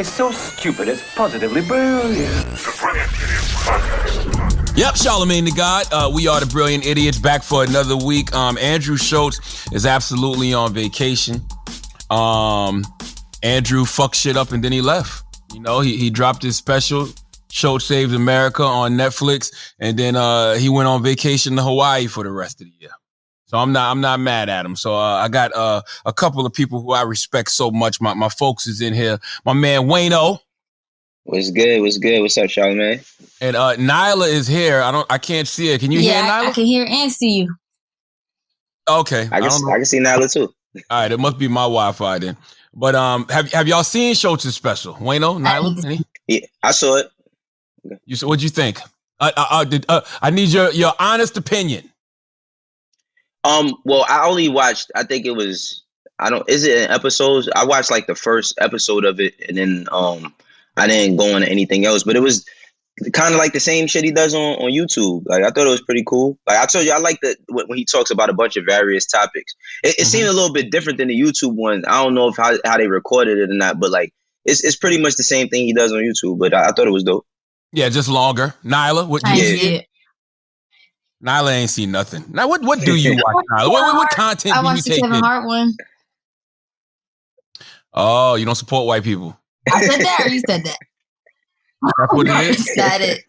It's so stupid, it's positively brilliant. The Brilliant Idiots Podcast. Yep, Charlamagne the God. We are the Brilliant Idiots, back for another week. Andrew Schultz is absolutely on vacation. Andrew fucked shit up and then he left. You know, he dropped his special, Schultz Saves America, on Netflix, and then he went on vacation to Hawaii for the rest of the year. So I'm not mad at him. So I got a couple of people who I respect so much. My folks is in here. My man Wayno. What's good? What's good? What's up, Charlamagne? And Nyla is here. I can't see her. Can you hear Nyla? I can hear and see you. Okay. I can see Nyla too. All right, it must be my Wi-Fi then. But have y'all seen Schultz's special? Wayno, Nyla? Yeah, I saw it. What'd you think? I need your honest opinion. Well, I only watched, I think it was, is it in episodes? I watched like the first episode of it, and then I didn't go on to anything else, but it was kind of like the same shit he does on YouTube. Like, I thought it was pretty cool. Like I told you, I like when he talks about a bunch of various topics. It seemed a little bit different than the YouTube one. I don't know if how they recorded it or not, but like it's pretty much the same thing he does on YouTube, but I thought it was dope. Yeah, just longer. Nyla, what you see? Nyla ain't seen nothing. Now, what do you watch, Nyla? What content do you take in? I watched the Kevin Hart one. Oh, you don't support white people? I said that, or you said that? That's what it is? Said it.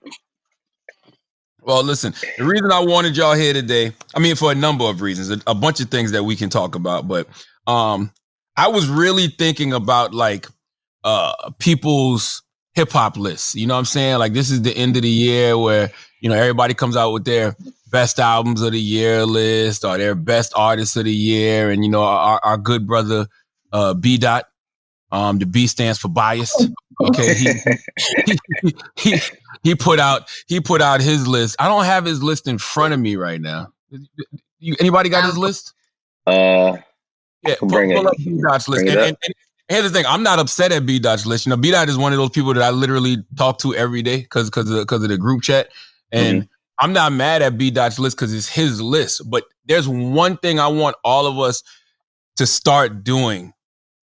Well, listen, the reason I wanted y'all here today, I mean, for a number of reasons, a bunch of things that we can talk about, but I was really thinking about like people's hip hop lists. You know what I'm saying? Like, this is the end of the year where, you know, everybody comes out with their best albums of the year list or their best artists of the year. And, you know, our good brother, B. Dot, the B stands for biased. Okay. He put out his list. I don't have his list in front of me right now. Anybody got his list? Yeah, pull up B. Dot's list. And here's the thing. I'm not upset at B. Dot's list. You know, B. Dot is one of those people that I literally talk to every day because of the group chat. And I'm not mad at B. Dot's list because it's his list. But there's one thing I want all of us to start doing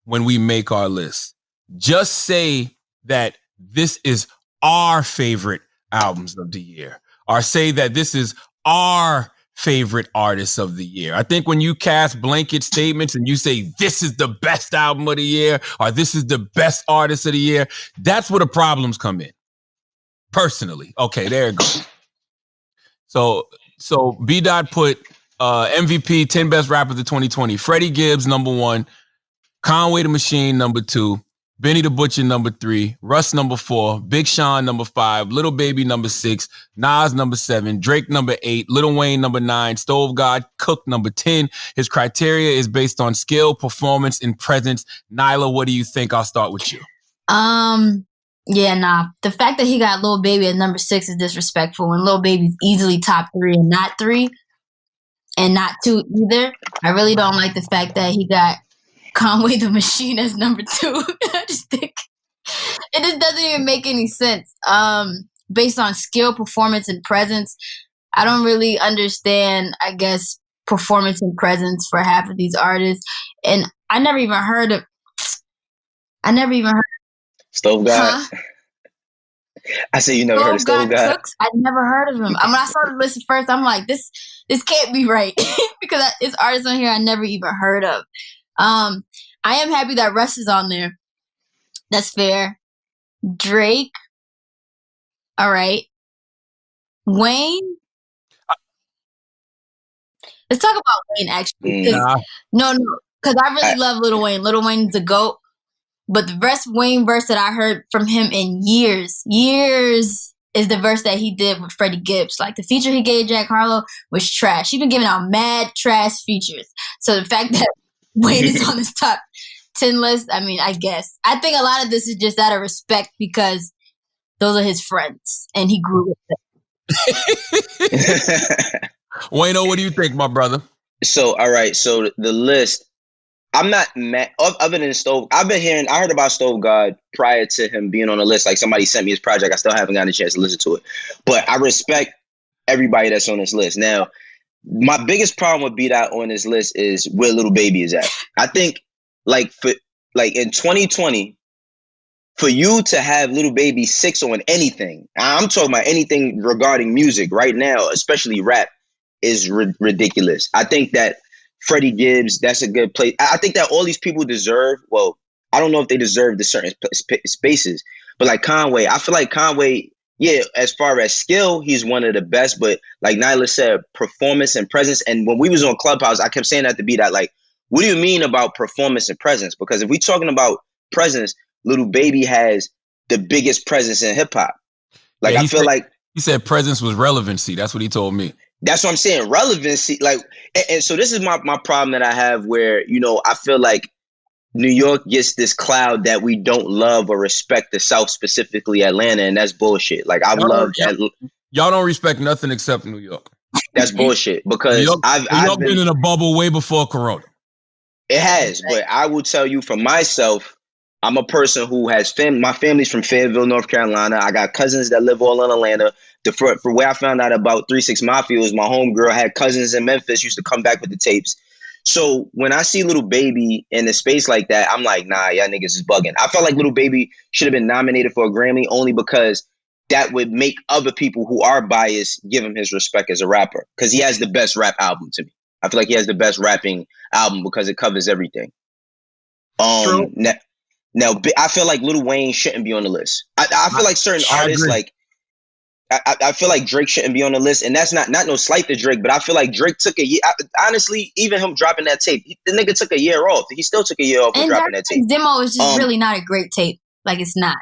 when we make our list. Just say that this is our favorite albums of the year, or say that this is our favorite artists of the year. I think when you cast blanket statements and you say this is the best album of the year or this is the best artist of the year, that's where the problems come in. Personally. Okay, there it goes. So B. Dot put MVP 10 best rappers of 2020. Freddie Gibbs, number 1. Conway the Machine, number 2. Benny the Butcher, number 3. Russ, number 4. Big Sean, number 5. Little Baby, number 6. Nas, number 7. Drake, number 8. Lil Wayne, number 9. Stove God Cook, number 10. His criteria is based on skill, performance, and presence. Nyla, what do you think? I'll start with you. Yeah, nah. The fact that he got Lil Baby at number 6 is disrespectful when Lil Baby's easily top 3 and not 3 and not 2 either. I really don't like the fact that he got Conway the Machine as number 2. I just think it just doesn't even make any sense. Based on skill, performance, and presence, I don't really understand, I guess, performance and presence for half of these artists. And I never even heard Stove God. Huh? I said you never heard of Stove God. I never heard of him. When I saw the list first, I'm like, this can't be right because it's artists on here I never even heard of. I am happy that Russ is on there. That's fair. Drake. All right. Wayne. Let's talk about Wayne actually. No, because I really love Lil Wayne. Lil Wayne's the GOAT. But the best Wayne verse that I heard from him in years is the verse that he did with Freddie Gibbs. Like, the feature he gave Jack Harlow was trash. He's been giving out mad trash features. So the fact that Wayne is on his top 10 list, I mean, I guess. I think a lot of this is just out of respect because those are his friends and he grew with them. Wayno, what do you think, my brother? So, all right. So the list, I'm not mad. Other than Stove, I heard about Stove God prior to him being on the list. Like, somebody sent me his project. I still haven't gotten a chance to listen to it. But I respect everybody that's on this list. Now, my biggest problem with B-Dot on this list is where Little Baby is at. I think, in 2020, for you to have Lil Baby 6 on anything, I'm talking about anything regarding music right now, especially rap, is ridiculous. I think that Freddie Gibbs, that's a good place. I think that all these people deserve, well, I don't know if they deserve the certain spaces, but like Conway, I feel like Conway, yeah, as far as skill, he's one of the best, but like Nyla said, performance and presence. And when we was on Clubhouse, I kept saying that to be that, like, what do you mean about performance and presence? Because if we're talking about presence, Lil Baby has the biggest presence in hip hop. Like, I feel like he said presence was relevancy. That's what he told me. That's what I'm saying. Relevancy. Like, and so this is my problem that I have where, you know, I feel like New York gets this cloud that we don't love or respect the South, specifically Atlanta, and that's bullshit. Like, I love that. Y'all don't respect nothing except New York. That's bullshit because New York been in a bubble way before Corona. It has, but I will tell you for myself, I'm a person who has my family's from Fayetteville, North Carolina. I got cousins that live all in Atlanta. For where I found out about 3 6 Mafia was my homegirl had cousins in Memphis, used to come back with the tapes. So when I see Lil Baby in a space like that, I'm like, nah, y'all niggas is bugging. I felt like Lil Baby should have been nominated for a Grammy only because that would make other people who are biased give him his respect as a rapper. Because he has the best rap album to me. I feel like he has the best rapping album because it covers everything. True. Now, I feel like Lil Wayne shouldn't be on the list. I feel like certain artists, like, I feel like Drake shouldn't be on the list, and that's not no slight to Drake, but I feel like Drake took a year. Honestly, even him dropping that tape, the nigga took a year off. He still took a year off for dropping that tape. Demo is just really not a great tape. Like, it's not.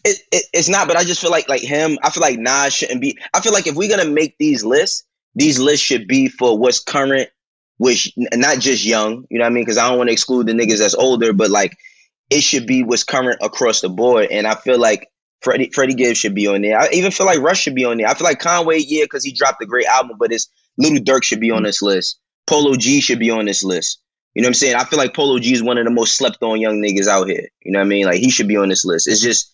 It's not, but I just feel like him. I feel like Nas shouldn't be. I feel like if we're gonna make these lists should be for what's current, which not just young. You know what I mean? Because I don't want to exclude the niggas that's older, but like it should be what's current across the board. And I feel like Freddie Gibbs should be on there. I even feel like Rush should be on there. I feel like Conway, yeah, because he dropped a great album, but it's Lil Durk should be on this list. Polo G should be on this list. You know what I'm saying? I feel like Polo G is one of the most slept on young niggas out here. You know what I mean? Like, he should be on this list. It's just,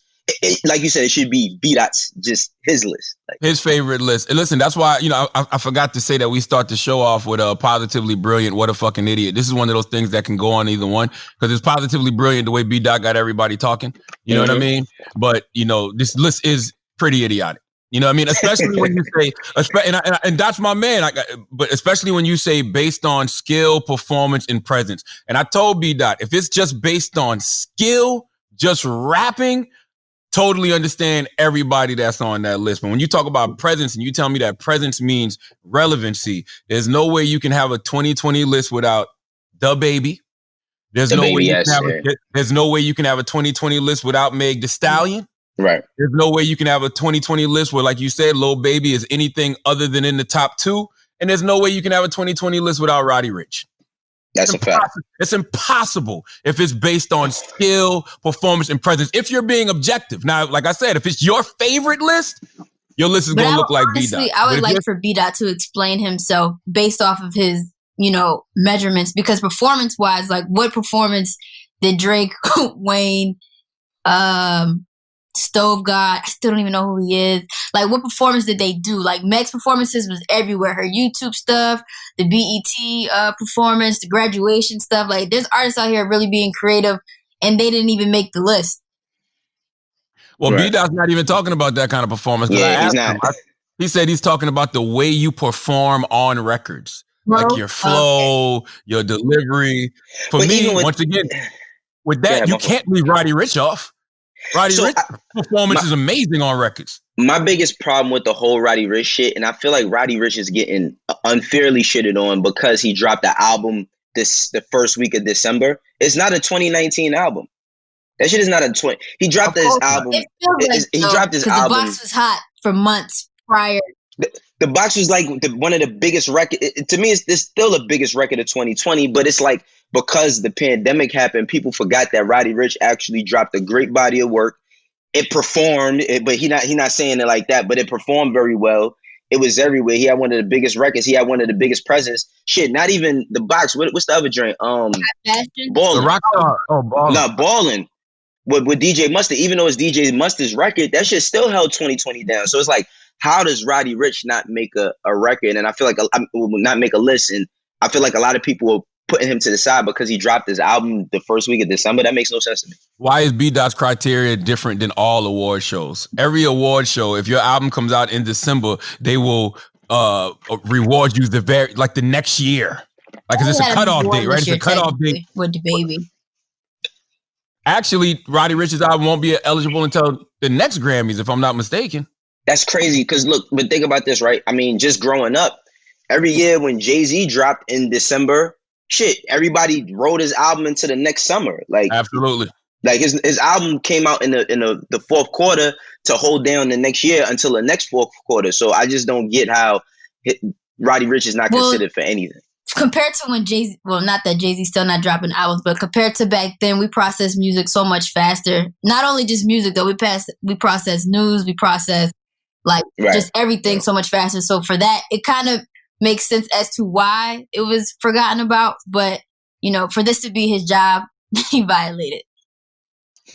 like you said, it should be B-Dot's, just his list. Like, his favorite list. And listen, that's why, you know, I forgot to say that we start the show off with a positively brilliant, what a fucking idiot. This is one of those things that can go on either one because it's positively brilliant the way B-Dot got everybody talking. You know what I mean? But, you know, this list is pretty idiotic. You know what I mean? Especially when you say, and that's my man. But especially when you say based on skill, performance, and presence. And I told B-Dot, if it's just based on skill, just rapping, totally understand everybody that's on that list. But when you talk about presence and you tell me that presence means relevancy, there's no way you can have a 2020 list without Da Baby. There's no way you can have a 2020 list without Meg Thee Stallion. Right. There's no way you can have a 2020 list where, like you said, Lil Baby is anything other than in the top 2. And there's no way you can have a 2020 list without Roddy Ricch. That's a fact. It's impossible if it's based on skill, performance, and presence. If you're being objective. Now, like I said, if it's your favorite list, your list is going to look like B-Dot. I would like for B-Dot to explain himself based off of his, you know, measurements. Because performance-wise, like, what performance did Drake, Wayne, Stove God, I still don't even know who he is. Like, what performance did they do? Like, Meg's performances was everywhere. Her YouTube stuff, the BET performance, the graduation stuff. Like, there's artists out here really being creative, and they didn't even make the list. Well, right. B-Dot's not even talking about that kind of performance. Yeah, he's not. He said he's talking about the way you perform on records. Like your flow, your delivery. For me, once again, with that, you can't leave Roddy Ricch off. Roddy Ricch performance is amazing on records. My biggest problem with the whole Roddy Ricch shit, and I feel like Roddy Ricch is getting unfairly shitted on because he dropped the album the first week of December. It's not a 2019 album. That shit is not a 20. He dropped his album. He dropped his album. The box was hot for months prior. The box was like one of the biggest record. To me, it's still the biggest record of 2020. But it's like because the pandemic happened, people forgot that Roddy Ricch actually dropped a great body of work. It performed, but he not saying it like that. But it performed very well. It was everywhere. He had one of the biggest records. He had one of the biggest presence. Shit, not even the box. What's the other joint? Ballin'. Ballin'. No, Ballin'. With DJ Mustard, even though it's DJ Mustard's record, that shit still held 2020 down. So it's like, how does Roddy Ricch not make a record? And I feel like will not make a list. And I feel like a lot of people will putting him to the side because he dropped his album the first week of December. That makes no sense to me. Why is B-Dot's criteria different than all award shows? Every award show, if your album comes out in December, they will reward you the next year. Like, it's a cutoff date, right? It's a cutoff date with the baby. Actually, Roddy Ricch's album won't be eligible until the next Grammys, if I'm not mistaken. That's crazy. Because look, but think about this, right? I mean, just growing up, every year when Jay-Z dropped in December, everybody wrote his album into the next summer. Like, absolutely. Like his album came out in the fourth quarter to hold down the next year until the next fourth quarter. So I just don't get how Roddy Ricch is not considered for anything. Compared to when Jay-Z, well, not that Jay-Z's still not dropping albums, but compared to back then, we process music so much faster. Not only just music, though, we process news, we process just everything so much faster. So for that, it kind of makes sense as to why it was forgotten about. But, for this to be his job, he violated.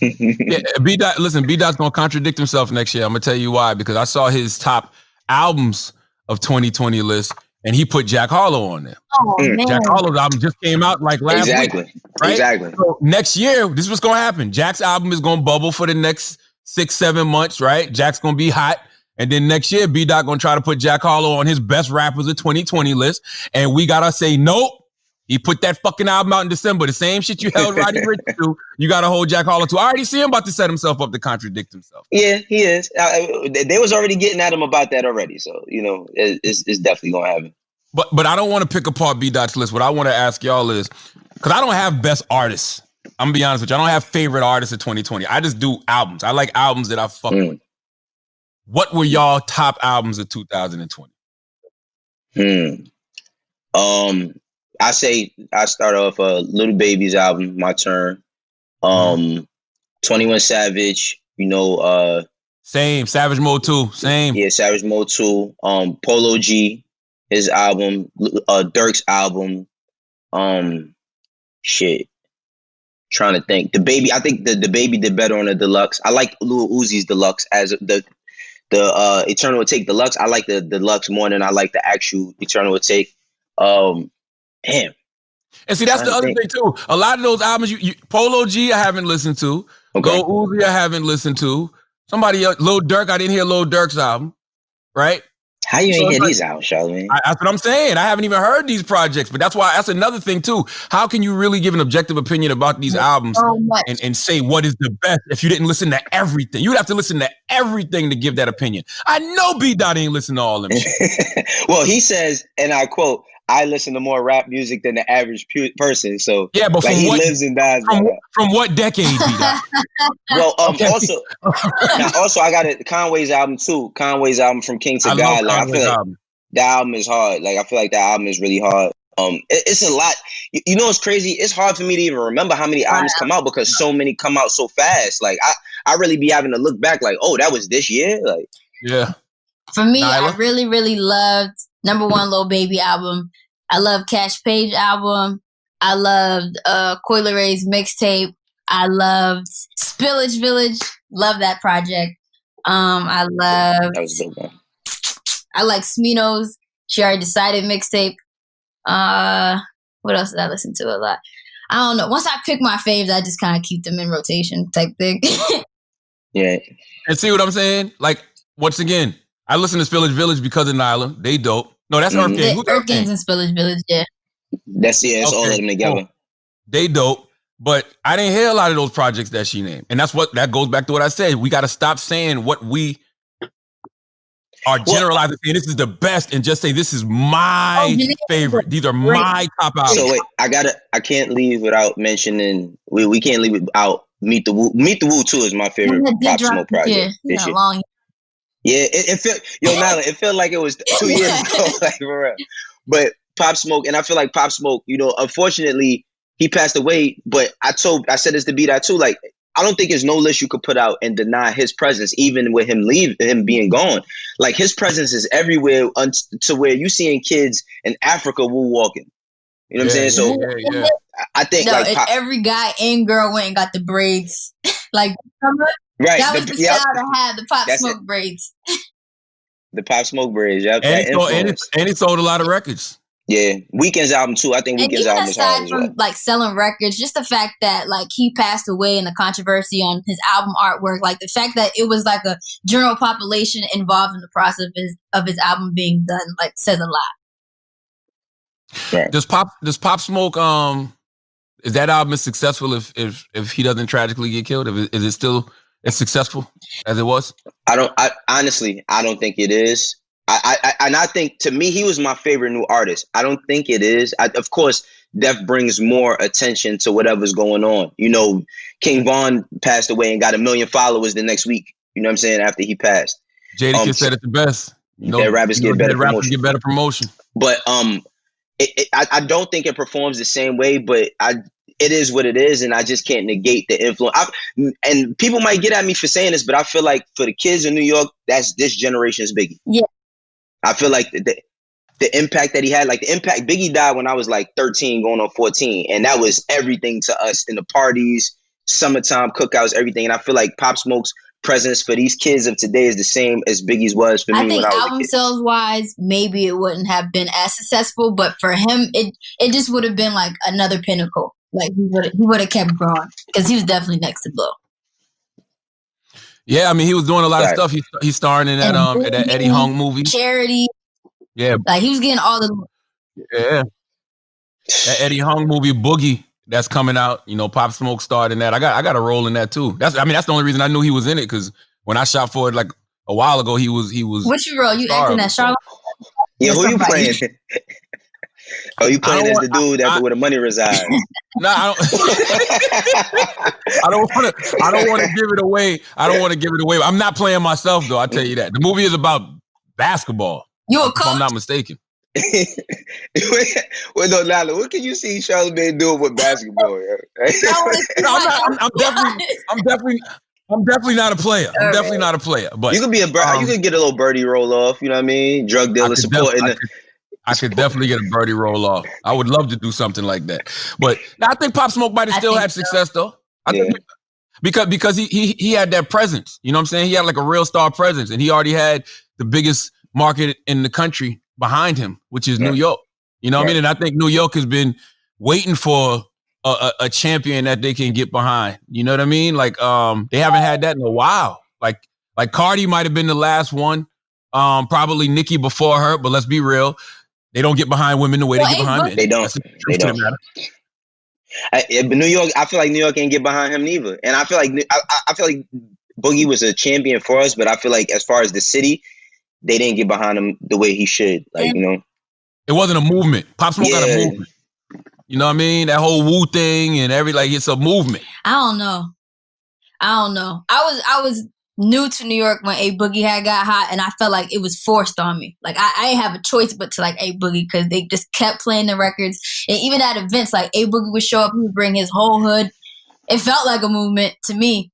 Yeah, B-Dot's going to contradict himself next year. I'm going to tell you why. Because I saw his top albums of 2020 list, and he put Jack Harlow on there. Oh, man. Jack Harlow's album just came out last week. Right? Exactly. So next year, this is what's going to happen. Jack's album is going to bubble for the next 6-7 months, right? Jack's going to be hot. And then next year, B-Dot going to try to put Jack Harlow on his best rappers of 2020 list. And we got to say, nope. He put that fucking album out in December. The same shit you held Roddy Ricch to, you got to hold Jack Harlow to. I already see him about to set himself up to contradict himself. Yeah, he is. They was already getting at him about that already. So, it's definitely going to happen. But I don't want to pick apart B-Dot's list. What I want to ask y'all is, because I don't have best artists. I'm going to be honest with you. I don't have favorite artists of 2020. I just do albums. I like albums that I fuck with. What were y'all top albums of 2020? I say I start off Little Baby's album, My Turn. 21 Savage, same. Savage Mode 2, same. Yeah, Savage Mode 2. Polo G, his album, Dirk's album. Trying to think. The Baby, I think the Baby did better on the deluxe. I like Lil Uzi's deluxe as the Eternal Take deluxe. I like the deluxe more than I like the actual Eternal Take. Damn. And see, that's the other thing too. A lot of those albums, Polo G, I haven't listened to. Okay. Lil Uzi, I haven't listened to. Somebody else, Lil Durk, I didn't hear Lil Durk's album, right? How you ain't hear these albums, Charlamagne? That's what I'm saying. I haven't even heard these projects, but that's another thing too. How can you really give an objective opinion about these albums and say what is the best if you didn't listen to everything? You would have to listen to everything to give that opinion. I know B-Dot ain't listen to all them shit. Well, he says, and I quote, I listen to more rap music than the average person. So yeah, but he lives and dies by that. From what decade, B-Dot? Well, also I got Conway's album too. Conway's album From King to God. I feel like that album is hard. Like I feel like that album is really hard. It's a lot. It's crazy. It's hard for me to even remember how many albums come out because so many come out so fast. Like I really be having to look back like, oh, that was this year. Like yeah. For me, Nyla? I really, really loved number one Lil Baby album. I love Cash Page album. I loved Coi Leray's mixtape. I loved Spillage Village. Love that project. I loved. That was a good one. I like Smino's She Already Decided mixtape. What else did I listen to a lot? I don't know. Once I pick my faves, I just kind of keep them in rotation type thing. Yeah. And see what I'm saying? Like once again, I listen to Spillage Village because of Nyla. They dope. No, that's Earth Gang. Who's Earth Gang's and Spillage Village, yeah. It's all of them together. Cool. They dope, but I didn't hear a lot of those projects that she named. And that goes back to what I said. We got to stop saying what we are generalizing, saying this is the best, and just say this is my favorite. These are my top albums. So wait, I can't leave without mentioning, we can't leave without Meet the Woo. Meet the Woo 2 is my favorite Pop Smoke project. Yeah, it felt, Nyla, it felt like it was 2 years ago, like for real. But Pop Smoke, and I feel like Pop Smoke, unfortunately, he passed away. But I said this to B-Dot too, like, I don't think there's no list you could put out and deny his presence, even with him being gone. Like, his presence is everywhere to where you seeing kids in Africa woo walking. You know what I'm saying? So yeah. I think every guy and girl went and got the braids. Like, right. That was the style to have the Pop Smoke braids. The Pop Smoke braids, yep. And he sold a lot of records. Yeah, Weeknd's album too. I think Weeknd's album is hard. And even aside from like selling records, just the fact that like he passed away and the controversy on his album artwork, like the fact that it was like a general population involved in the process of his album being done, like says a lot. Right. Does Pop Smoke is that album as successful if he doesn't tragically get killed? Is it still as successful as it was? I honestly don't think it is. I think, to me, he was my favorite new artist. I don't think it is. Of course, death brings more attention to whatever's going on. You know, King Von passed away and got 1 million followers the next week. You know what I'm saying? After he passed. Jadakiss said it the best. That rappers get better promotion. Get better promotion. But I don't think it performs the same way, but it is what it is, and I just can't negate the influence. And people might get at me for saying this, but I feel like for the kids in New York, that's this generation's Biggie. Yeah. I feel like the impact that he had, like the impact, Biggie died when I was like 13 going on 14. And that was everything to us in the parties, summertime cookouts, everything. And I feel like Pop Smoke's presence for these kids of today is the same as Biggie's was for me when I was a kid. I think album sales wise, maybe it wouldn't have been as successful, but for him, it just would have been like another pinnacle. Like he would have kept growing because he was definitely next to blow. Yeah, I mean, he was doing a lot of stuff. He's starring in that Eddie Hung movie, Charity. Yeah, like he was getting all the. Yeah, that Eddie Hung movie Boogie that's coming out. You know, Pop Smoke starred in that. I got a role in that too. That's the only reason I knew he was in it, because when I shot for it like a while ago, he was. What you role? You acting as Charlotte? Yeah, who you playing? Oh, you playing as the dude where the money resides? No, I don't want to give it away. I don't want to give it away. I'm not playing myself though. I tell you that the movie is about basketball. You a coach? If I'm not mistaken. Wait, no, Nyla, what can you see Charlamagne doing with basketball? I'm definitely not a player. I'm definitely not a player. But you could be you could get a little birdie roll off. You know what I mean? Drug dealer supporting. I could definitely get a birdie roll off. I would love to do something like that. But I think Pop Smoke might have still had success though. I think because he had that presence. You know what I'm saying? He had like a real star presence, and he already had the biggest market in the country behind him, which is New York. You know what I mean? And I think New York has been waiting for a champion that they can get behind. You know what I mean? Like they haven't had that in a while. Like Cardi might have been the last one. Probably Nicki before her, but let's be real. They don't get behind women the way they get behind men. They don't. But New York, I feel like New York ain't get behind him neither. And I feel like Boogie was a champion for us, but I feel like as far as the city, they didn't get behind him the way he should. Like, you know, it wasn't a movement. Pop Smoke got a movement. You know what I mean? That whole Wu thing and it's a movement. I don't know. I was new to New York when A Boogie had got hot, and I felt like it was forced on me. Like I didn't have a choice but to like A Boogie, because they just kept playing the records. And even at events, like A Boogie would show up, he would bring his whole hood. It felt like a movement to me,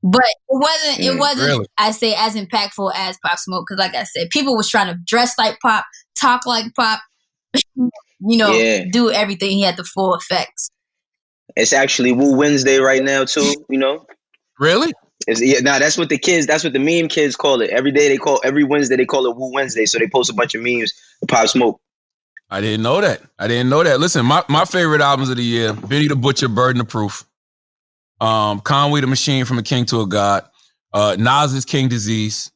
but it wasn't really, I say, as impactful as Pop Smoke, because like I said, people was trying to dress like Pop, talk like Pop, do everything. He had the full effects. It's actually Woo Wednesday right now too. You know, really. That's what the meme kids call it. Every Wednesday they call it Woo Wednesday. So they post a bunch of memes of Pop Smoke. I didn't know that. Listen, my favorite albums of the year: Benny the Butcher, Burden of Proof, Conway the Machine, From a King to a God, Nas's King Disease,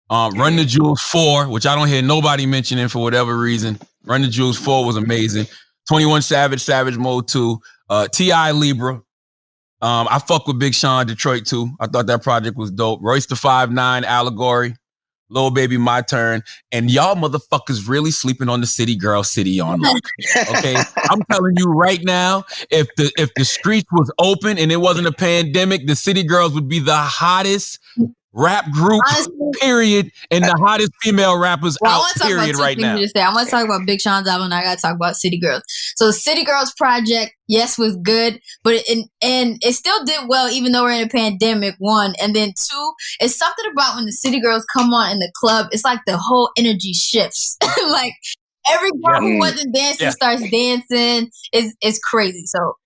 Run the Jewels 4, which I don't hear nobody mentioning for whatever reason. Run the Jewels 4 was amazing. 21 Savage Mode 2, T.I. Libra. I fuck with Big Sean, Detroit too. I thought that project was dope. Royce the 5'9", Allegory, Lil Baby, My Turn, and y'all motherfuckers really sleeping on the City Girl City on Lock. Okay, I'm telling you right now, if the streets was open and it wasn't a pandemic, the City Girls would be the hottest rap group, period, and the hottest female rappers out, period, right now. I want to talk about Big Sean's album, and I got to talk about City Girls. So City Girls project, yes, was good, but it still did well, even though we're in a pandemic, one. And then two, it's something about when the City Girls come on in the club, it's like the whole energy shifts. Like every girl who wasn't dancing starts dancing. It's crazy. So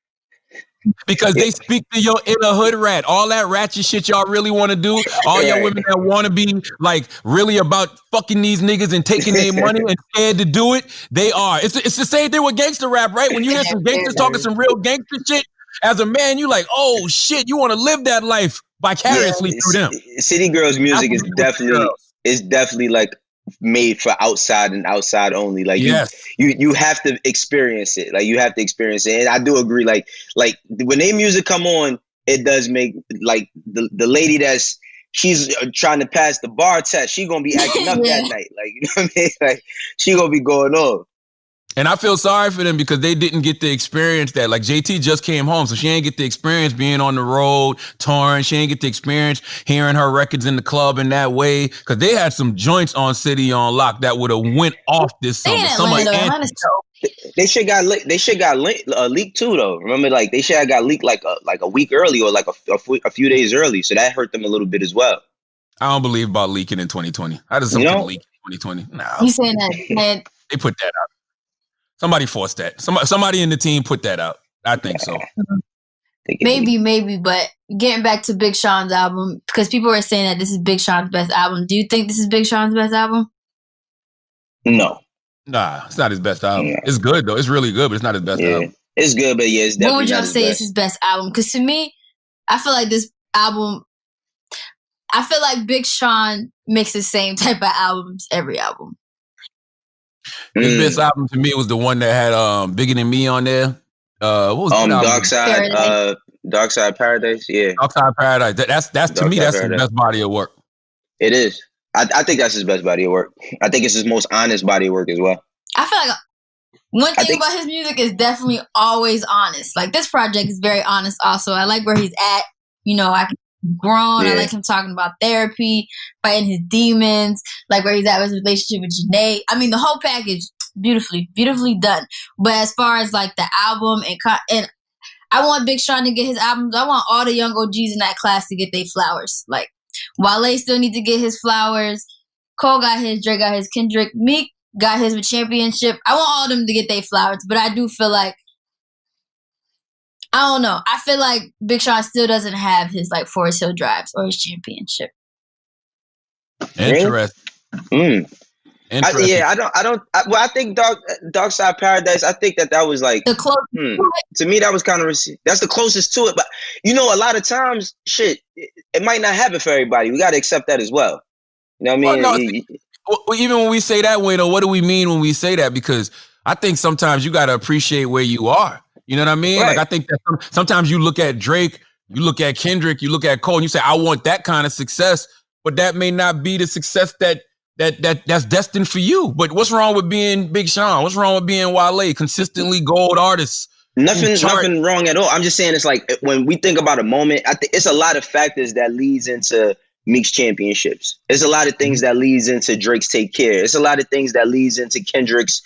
Because they speak to your inner hood rat. All that ratchet shit y'all really want to do. All your women that want to be like really about fucking these niggas and taking their money and scared to do it, they are. It's the same thing with gangster rap, right? When you hear some gangsters talking some real gangster shit, as a man, you like, oh shit, you want to live that life vicariously through them. City Girls music is definitely like made for outside and outside only. Like you have to experience it. Like you have to experience it. And I do agree. Like when their music come on, it does make like the lady she's trying to pass the bar test. She gonna be acting up that night. Like, you know what I mean? Like she gonna be going on. And I feel sorry for them because they didn't get to experience that. Like JT just came home, so she ain't get the experience being on the road, touring. She ain't get the experience hearing her records in the club in that way. Because they had some joints on City on Lock that would have went off this summer. They should got leaked too, though. Remember, like they should have got leaked like a week early or like a few days early. So that hurt them a little bit as well. I don't believe about leaking in 2020. How does something leak in 2020? No. You saying that, man? They put that out. Somebody forced that. Somebody in the team put that out. I think so. Maybe. But getting back to Big Sean's album, because people were saying that this is Big Sean's best album. Do you think this is Big Sean's best album? No. Nah, it's not his best album. Yeah. It's good though. It's really good, but it's not his best album. It's good, but it's definitely. What would y'all say is his best album? Because to me, I feel like this album. I feel like Big Sean makes the same type of albums every album. His best album to me was the one that had Bigger Than Me on there. What was the Dark Side Paradise? Yeah. Dark Side Paradise. That's to me, that's his best body of work. It is. I think that's his best body of work. I think it's his most honest body of work as well. I feel like one thing about his music is definitely always honest. Like this project is very honest also. I like where he's at. You know, I can grown. I like him talking about therapy, fighting his demons, like where he's at with his relationship with Janae. I mean, the whole package, beautifully done. But as far as like the album and I want Big Sean to get his albums. I want all the young OGs in that class to get their flowers. Like Wale still needs to get his flowers. Cole got his, Drake got his, Kendrick, Meek got his with Championship. I want all of them to get their flowers, but I do feel like I don't know. I feel like Big Sean still doesn't have his like Forest Hill Drives or his Championship. Interesting. I think Dark Side Paradise. I think that was like the closest. To me, that was kind of that's the closest to it. But you know, a lot of times, shit, it might not happen for everybody. We got to accept that as well. You know what I mean? Even when we say that, Wayno, what do we mean when we say that? Because I think sometimes you got to appreciate where you are. You know what I mean? Right. Like I think that sometimes you look at Drake, you look at Kendrick, you look at Cole, and you say, I want that kind of success, but that may not be the success that's destined for you. But what's wrong with being Big Sean? What's wrong with being Wale? Consistently gold artists. Nothing wrong at all. I'm just saying it's like when we think about a moment, I think it's a lot of factors that leads into Meek's championships. It's a lot of things that leads into Drake's Take Care. It's a lot of things that leads into Kendrick's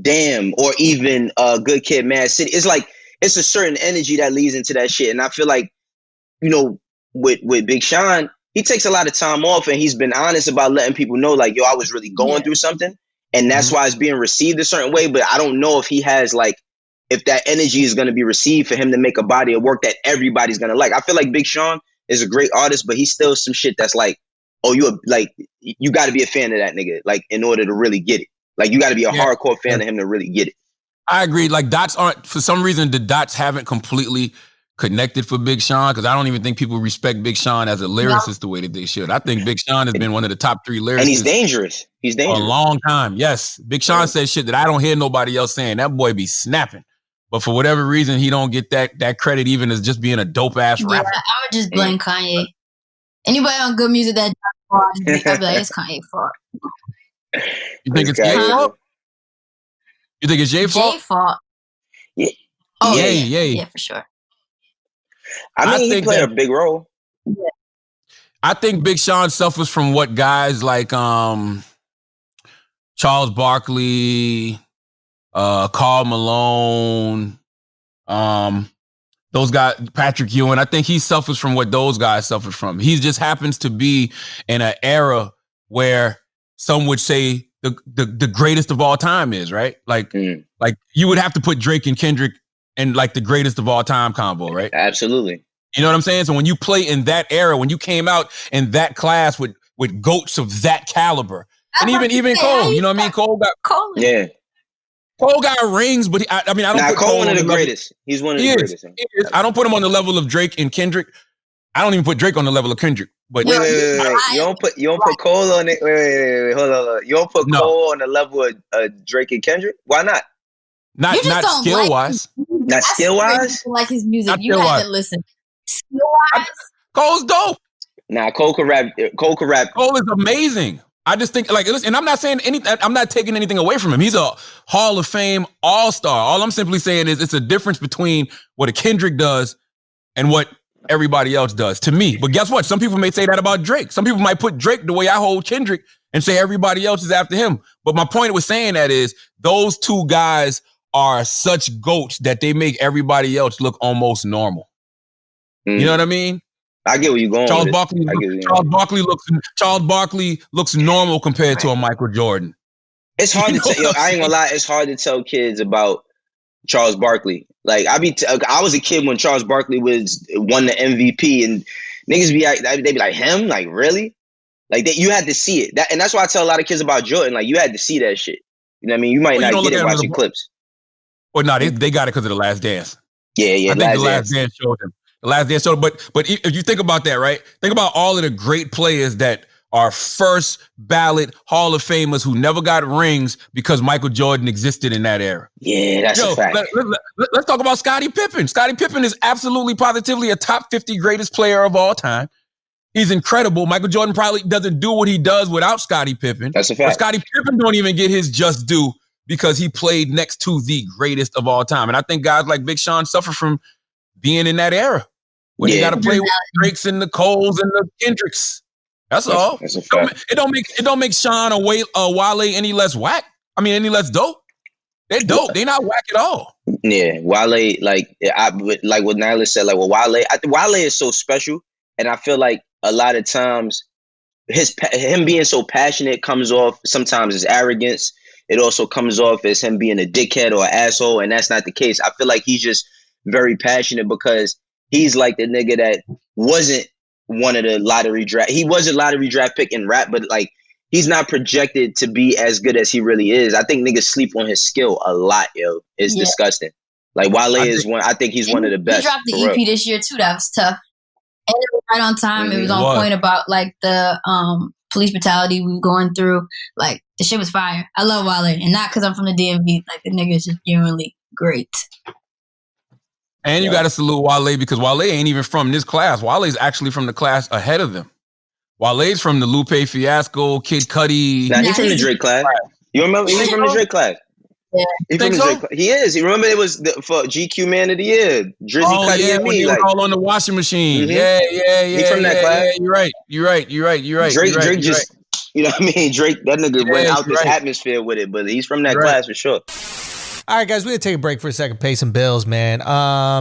Damn, or even Good Kid, Mad City. It's like it's a certain energy that leads into that shit, and I feel like, you know, with Big Sean, he takes a lot of time off, and he's been honest about letting people know, like, yo, I was really going through something, and that's why it's being received a certain way. But I don't know if he has like, if that energy is going to be received for him to make a body of work that everybody's going to like. I feel like Big Sean is a great artist, but he's still some shit that's like, oh, you got to be a fan of that nigga, like, in order to really get it. Like, you got to be a hardcore fan of him to really get it. I agree. Like, dots aren't, for some reason, the dots haven't completely connected for Big Sean, because I don't even think people respect Big Sean as a lyricist the way that they should. I think Big Sean has been one of the top 3 lyricists. And he's dangerous. He's dangerous. For a long time, yes. Big Sean says shit that I don't hear nobody else saying. That boy be snapping. But for whatever reason, he don't get that credit even as just being a dope-ass rapper. I would just blame Kanye. Anybody on good music that I'd be like, it's Kanye's fault. You think it's Jay fault? You think it's Jay fault? Jay fault. Yeah. Oh, yeah, for sure. I mean, he played a big role. Yeah. I think Big Sean suffers from what guys like Charles Barkley, Karl Malone, those guys, Patrick Ewing. I think he suffers from what those guys suffered from. He just happens to be in an era where some would say the greatest of all time is, right? Like you would have to put Drake and Kendrick and like the greatest of all time combo, right? Absolutely. You know what I'm saying? So when you play in that era, when you came out in that class with goats of that caliber, and even Cole, you know what I mean? Cole got rings, but I don't put Cole one of the greatest. He's one of the greatest. I don't put him on the level of Drake and Kendrick. I don't even put Drake on the level of Kendrick. But wait. You don't put Cole on it. Wait. Hold on. You don't put Cole on the level of Drake and Kendrick? Why not? Not skill wise. Not skill wise. Like his music, you had to listen. Skill wise, Cole's dope. Nah, Cole can rap. Cole is amazing. I just think listen, and I'm not saying anything. I'm not taking anything away from him. He's a Hall of Fame all-star. All I'm simply saying is it's a difference between what a Kendrick does and what everybody else does to me. But guess what? Some people may say that about Drake. Some people might put Drake the way I hold Kendrick and say everybody else is after him. But my point with saying that is those two guys are such goats that they make everybody else look almost normal. You know what I mean? I get where you're going. Charles Barkley looks normal compared to a Michael Jordan. It's hard to tell. I ain't gonna lie. It's hard to tell kids about Charles Barkley. Like I was a kid when Charles Barkley won the MVP, and niggas they be like, him? Like, really? Like you had to see it. And that's why I tell a lot of kids about Jordan. Like, you had to see that shit. You know what I mean? You might not get it watching clips. Well, no, they got it because of The Last Dance. Yeah. I think The Last Dance showed them. The Last Dance showed, but if you think about that, right? Think about all of the great players that are first ballot Hall of Famers who never got rings because Michael Jordan existed in that era. Yeah, that's a fact. Let's talk about Scottie Pippen. Scottie Pippen is absolutely positively a top 50 greatest player of all time. He's incredible. Michael Jordan probably doesn't do what he does without Scottie Pippen. That's a fact. But Scottie Pippen don't even get his just due because he played next to the greatest of all time. And I think guys like Big Sean suffer from being in that era. When you got to play with the Drakes and the Coles and the Kendricks. That's all. That's a fact. It don't make Sean or Wale any less whack. I mean, any less dope. They're dope. They're not whack at all. Yeah, Wale, like what Nyla said, like Wale is so special, and I feel like a lot of times him being so passionate comes off sometimes as arrogance. It also comes off as him being a dickhead or an asshole, and that's not the case. I feel like he's just very passionate because he's like the nigga that wasn't one of the lottery draft. He was a lottery draft pick in rap, but like he's not projected to be as good as he really is. I think niggas sleep on his skill a lot, yo. It's disgusting. Like Wale is one. I think he's one of the best. He dropped the EP this year too. That was tough. And it was right on time. Mm-hmm. It was on point about like the police brutality we were going through. Like the shit was fire. I love Wale, and not because I'm from the DMV. Like the nigga is just genuinely great. And you got to salute Wale because Wale ain't even from this class. Wale's actually from the class ahead of them. Wale's from the Lupe Fiasco, Kid Cudi. Nah, he's from the Drake class. You remember? He's from the Drake class. Yeah. He is. You remember it was for GQ Man of the Year, Drizzy, Cudi, and me. Like all on the washing machine. Mm-hmm. Yeah. He's from that class. Yeah, you're right. Drake just, you know what I mean? Drake, that nigga went out this atmosphere with it, but he's from that class for sure. All right, guys, we're going to take a break for a second, pay some bills, man.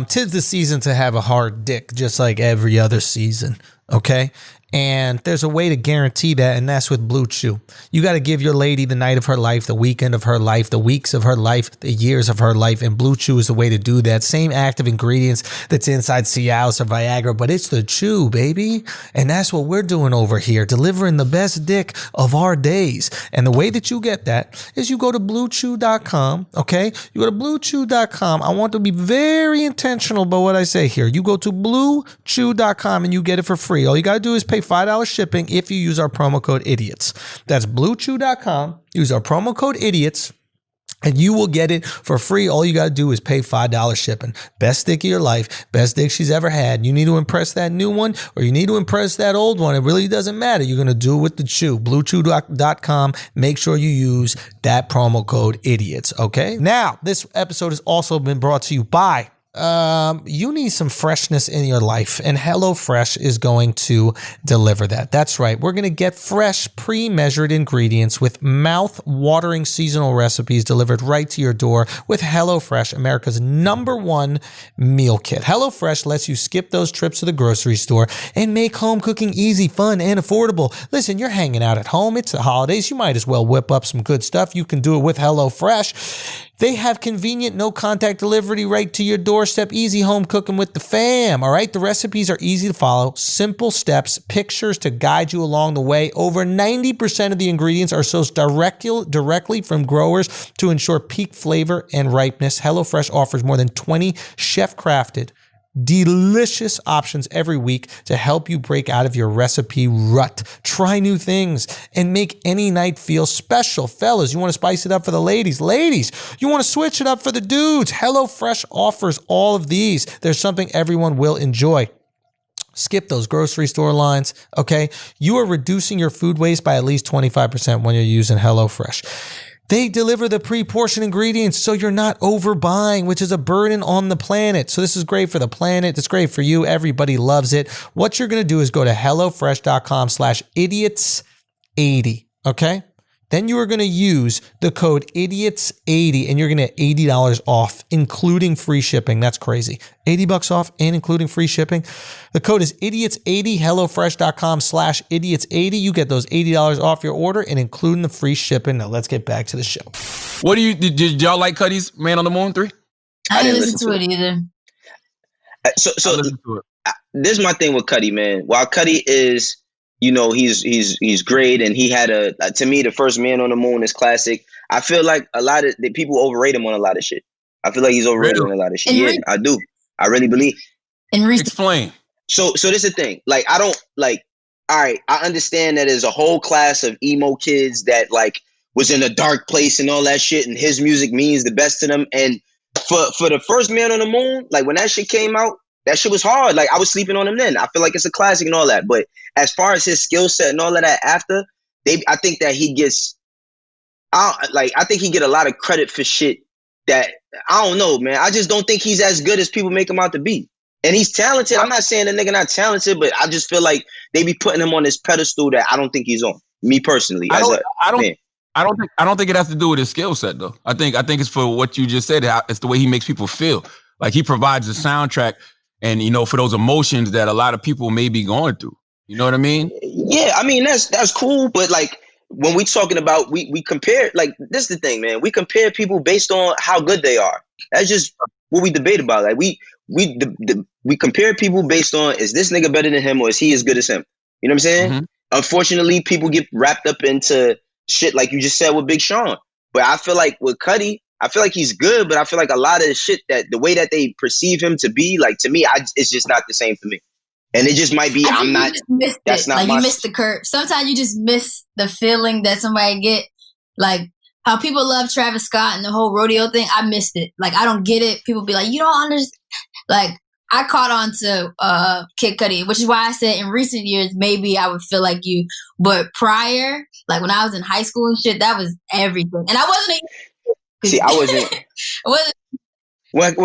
'Tis the season to have a hard dick, just like every other season, okay? And there's a way to guarantee that, and that's with Blue Chew. You got to give your lady the night of her life, the weekend of her life, the weeks of her life, the years of her life, and Blue Chew is the way to do that. Same active ingredients that's inside Cialis or Viagra, but it's the chew, baby. And that's what we're doing over here, delivering the best dick of our days. And the way that you get that is you go to BlueChew.com, okay? You go to BlueChew.com. I want to be very intentional about what I say here. You go to BlueChew.com and you get it for free. All you got to do is pay $5 shipping if you use our promo code IDIOTS. That's BlueChew.com. Use our promo code IDIOTS and you will get it for free. All you got to do is pay $5 shipping. Best dick of your life. Best dick she's ever had. You need to impress that new one or you need to impress that old one. It really doesn't matter. You're going to do it with the chew. BlueChew.com. Make sure you use that promo code IDIOTS. Okay. Now, this episode has also been brought to you by you need some freshness in your life, and HelloFresh is going to deliver that. That's right. We're going to get fresh, pre-measured ingredients with mouth-watering seasonal recipes delivered right to your door with HelloFresh, America's #1 meal kit. HelloFresh lets you skip those trips to the grocery store and make home cooking easy, fun, and affordable. Listen, you're hanging out at home. It's the holidays. You might as well whip up some good stuff. You can do it with HelloFresh. They have convenient, no-contact delivery right to your doorstep. Easy home cooking with the fam, all right? The recipes are easy to follow. Simple steps, pictures to guide you along the way. Over 90% of the ingredients are sourced directly from growers to ensure peak flavor and ripeness. HelloFresh offers more than 20 chef-crafted, delicious options every week to help you break out of your recipe rut. Try new things and make any night feel special. Fellas, you want to spice it up for the ladies? Ladies, you want to switch it up for the dudes? HelloFresh offers all of these. There's something everyone will enjoy. Skip those grocery store lines, okay? You are reducing your food waste by at least 25% when you're using HelloFresh. They deliver the pre-portioned ingredients so you're not overbuying, which is a burden on the planet. So this is great for the planet. It's great for you. Everybody loves it. What you're going to do is go to HelloFresh.com/idiots80, okay? Then you are going to use the code idiots80 and you're going to get $80 off, including free shipping. That's crazy. $80 off and including free shipping. The code is idiots80, HelloFresh.com/idiots80. You get those $80 off your order and including the free shipping. Now let's get back to the show. What do you, did y'all like Cutty's Man on the Moon 3? I didn't listen to it either. So this is my thing with Cutty, man. While Cutty is, you know, he's great, and he had to me, the first Man on the Moon is classic. I feel like a lot of the people overrate him on a lot of shit. I feel like he's overrated on a lot of shit. Yeah, I do. I really believe. Explain. So this is the thing. Like, I don't like. All right, I understand that there's a whole class of emo kids that like was in a dark place and all that shit, and his music means the best to them. And for the first Man on the Moon, like when that shit came out, that shit was hard. Like, I was sleeping on him then. I feel like it's a classic and all that. But as far as his skill set and all of that after, I think that he gets, I think he get a lot of credit for shit that, I don't know, man. I just don't think he's as good as people make him out to be. And he's talented. I'm not saying the nigga not talented, but I just feel like they be putting him on this pedestal that I don't think he's on. Me personally. I don't think it has to do with his skill set though. I think it's for what you just said. It's the way he makes people feel. Like, he provides a soundtrack. And, you know, for those emotions that a lot of people may be going through. You know what I mean? Yeah, I mean, that's cool. But, like, when we talking about, we compare, like, this is the thing, man. We compare people based on how good they are. That's just what we debate about. Like, we compare people based on, is this nigga better than him or is he as good as him? You know what I'm saying? Mm-hmm. Unfortunately, people get wrapped up into shit like you just said with Big Sean. But I feel like with Cuddy, I feel like he's good, but I feel like a lot of the shit that the way that they perceive him to be, like, to me, it's just not the same for me. And it just might be, I'm not, that's not my... You missed the curve. Sometimes you just miss the feeling that somebody get, like, how people love Travis Scott and the whole rodeo thing. I missed it. Like, I don't get it. People be like, you don't understand. Like, I caught on to Kid Cudi, which is why I said in recent years, maybe I would feel like you. But prior, like when I was in high school and shit, that was everything. And I wasn't... See, I wasn't. What? My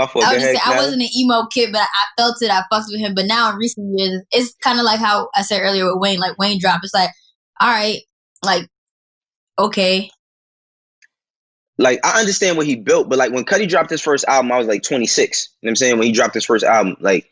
fault. I wasn't an emo kid, but I felt it. I fucked with him. But now in recent years, it's kind of like how I said earlier with Wayne. Like, Wayne dropped. It's like, all right, like, okay. Like, I understand what he built, but like when Cudi dropped his first album, I was like 26. You know what I'm saying? When he dropped his first album, like,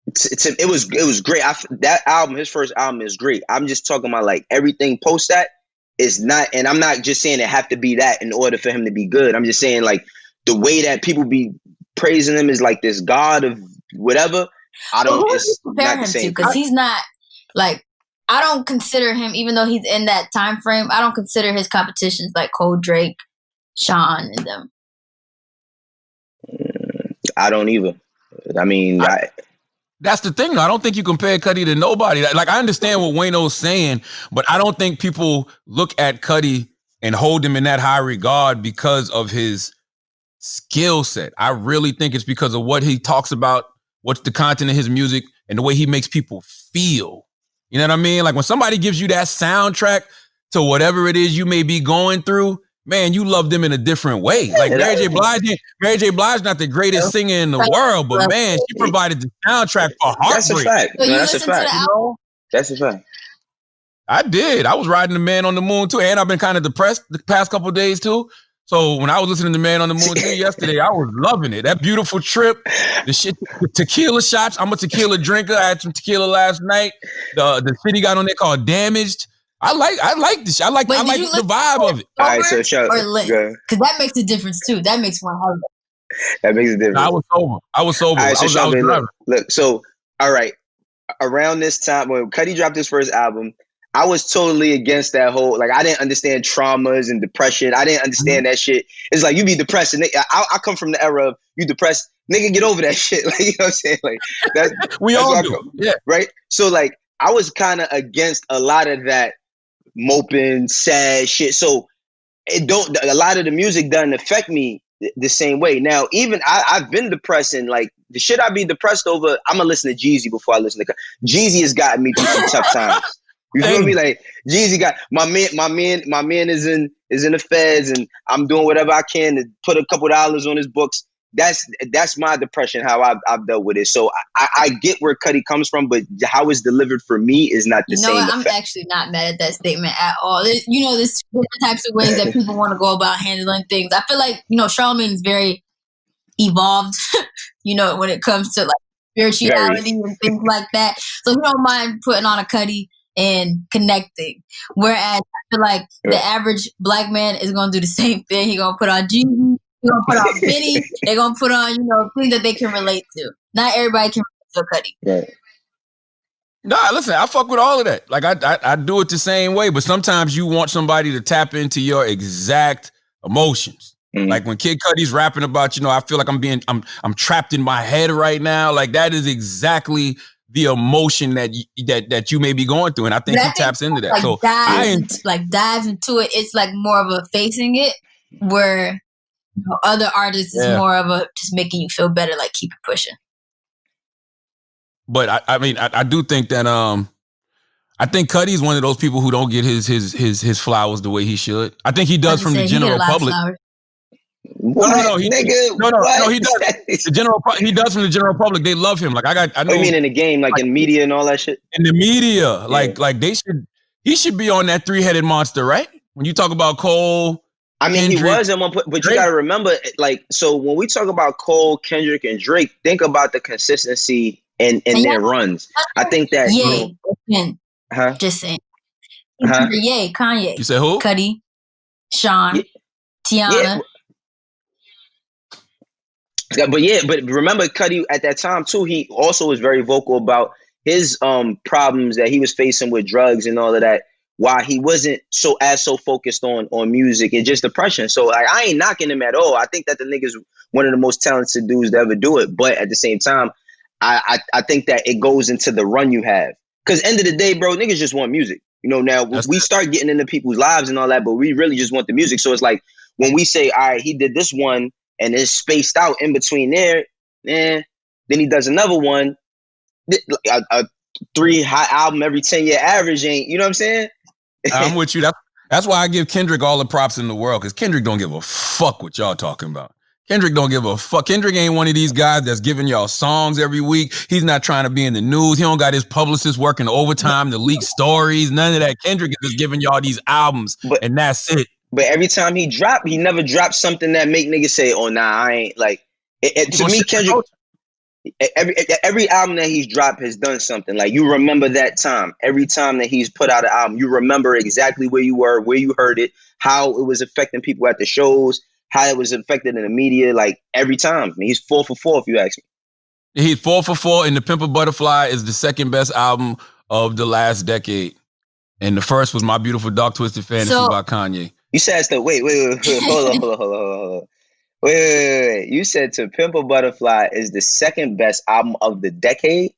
it was great. That album, his first album, is great. I'm just talking about like everything post that. Is not, and I'm not just saying it have to be that in order for him to be good. I'm just saying, like, the way that people be praising him is like this god of whatever. I don't compare him to, because he's not like, I don't consider him, even though he's in that time frame, I don't consider his competitions like Cole, Drake, Sean, and them. I don't either. I mean, that's the thing, though. I don't think you compare Cudi to nobody. Like, I understand what Wayno's saying, but I don't think people look at Cudi and hold him in that high regard because of his skill set. I really think it's because of what he talks about, what's the content of his music, and the way he makes people feel. You know what I mean? Like, when somebody gives you that soundtrack to whatever it is you may be going through, man, you love them in a different way. Like, Mary J. Blige not the greatest singer in the world, but man, she provided the soundtrack for Heartbreak. That's a fact. So that's a fact. That's a fact. I did. I was riding the Man on the Moon too, and I've been kind of depressed the past couple of days too. So when I was listening to Man on the Moon 2 yesterday, I was loving it. That beautiful trip, the shit, the tequila shots. I'm a tequila drinker. I had some tequila last night. The shit he got on there called Damaged. I like this. I like the vibe of it. All right, so show because that makes a difference too. That makes one hell. That makes a difference. I was sober. All right, so I was look. So all right, around this time when Cudi dropped his first album, I was totally against that whole, like, I didn't understand traumas and depression. I didn't understand that shit. It's like, you be depressed. And I come from the era of you depressed. Nigga, get over that shit. Like, you know what I'm saying? Like, we all do. Yeah. Right? So, like, I was kind of against a lot of that moping, sad shit. So, a lot of the music doesn't affect me the same way. Now, even I've been depressed, and like the shit I be depressed over, I'm gonna listen to Jeezy before I listen to Jeezy has gotten me through some tough times. You feel me? Like Jeezy got my man is in the feds, and I'm doing whatever I can to put a couple dollars on his books. That's my depression, how I've dealt with it. So I get where Cudi comes from, but how it's delivered for me is not the same. I'm actually not mad at that statement at all. There's different types of ways that people want to go about handling things. I feel like, Charlamagne's very evolved, when it comes to like spirituality and things like that. So he don't mind putting on a Cudi and connecting. Whereas I feel like the average black man is going to do the same thing. He going to put on Jeezy. They're going to put on Benny. They're going to put on, things that they can relate to. Not everybody can relate to Cudi. Right. Nah, listen, I fuck with all of that. Like, I do it the same way, but sometimes you want somebody to tap into your exact emotions. Mm-hmm. Like when Kid Cudi's rapping about, I feel like I'm trapped in my head right now. Like, that is exactly the emotion that you may be going through. And I think he taps into that. So dives into it. It's like more of a facing it, where other artists is more of a just making you feel better, like keep it pushing. But I do think that I think Cudi's one of those people who don't get his flowers the way he should. I think he does from the general public. No, he does. The general, he does from the general public. They love him. Like I know. You mean in the game, like in media and all that shit? In the media, like he should be on that 3-headed monster, right? When you talk about Cole. I mean, Kendrick, he was at one point, but you got to remember, like, so when we talk about Cole, Kendrick, and Drake, think about the consistency in their runs. I think that, just saying. Kanye. You said who? Cudi, Sean, Tiana. Yeah. But remember Cudi at that time too, he also was very vocal about his problems that he was facing with drugs and all of that. Why he wasn't so focused on music and just depression. So like, I ain't knocking him at all. I think that the nigga's one of the most talented dudes to ever do it. But at the same time, I think that it goes into the run you have. Because end of the day, bro, niggas just want music. Now we start getting into people's lives and all that, but we really just want the music. So it's like when we say, all right, he did this one and it's spaced out in between there, then he does another one. A 3 hot album every 10-year average ain't, you know what I'm saying? I'm with you. That's why I give Kendrick all the props in the world, because Kendrick don't give a fuck what y'all talking about. Kendrick don't give a fuck. Kendrick ain't one of these guys that's giving y'all songs every week. He's not trying to be in the news. He don't got his publicist working overtime to leak stories. None of that. Kendrick is just giving y'all these albums, and that's it. But every time he never dropped something that make niggas say, "Oh nah, I ain't like." To me, Kendrick. Every album that he's dropped has done something. Like, you remember that time. Every time that he's put out an album, you remember exactly where you were, where you heard it, how it was affecting people at the shows, how it was affected in the media. Like, every time. I mean, he's 4 for 4 if you ask me. He's 4 for 4, and The Pimp a Butterfly is the second best album of the last decade. And the first was My Beautiful Dark Twisted Fantasy by Kanye. You said it's wait, hold on. Wait. You said To Pimp a Butterfly is the second best album of the decade?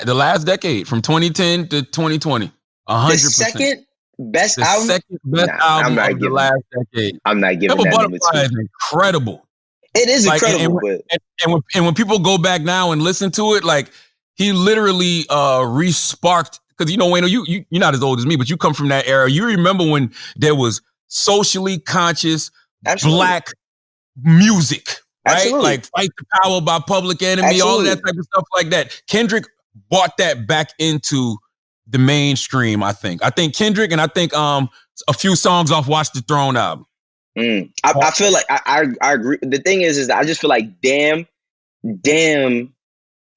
The last decade, from 2010 to 2020. 100%. The second best album? The second best album of the last decade. I'm not giving Pimp that a Butterfly is incredible. It is incredible. And when people go back now and listen to it, like, he literally re-sparked, because, Wayno, you're not as old as me, but you come from that era. You remember when there was socially conscious black music, right? Absolutely. Like Fight the Power by Public Enemy, Absolutely. all of that type of stuff like that. Kendrick brought that back into the mainstream, I think. I think Kendrick, and I think a few songs off Watch the Throne album. I feel like I agree. The thing is that I just feel like Damn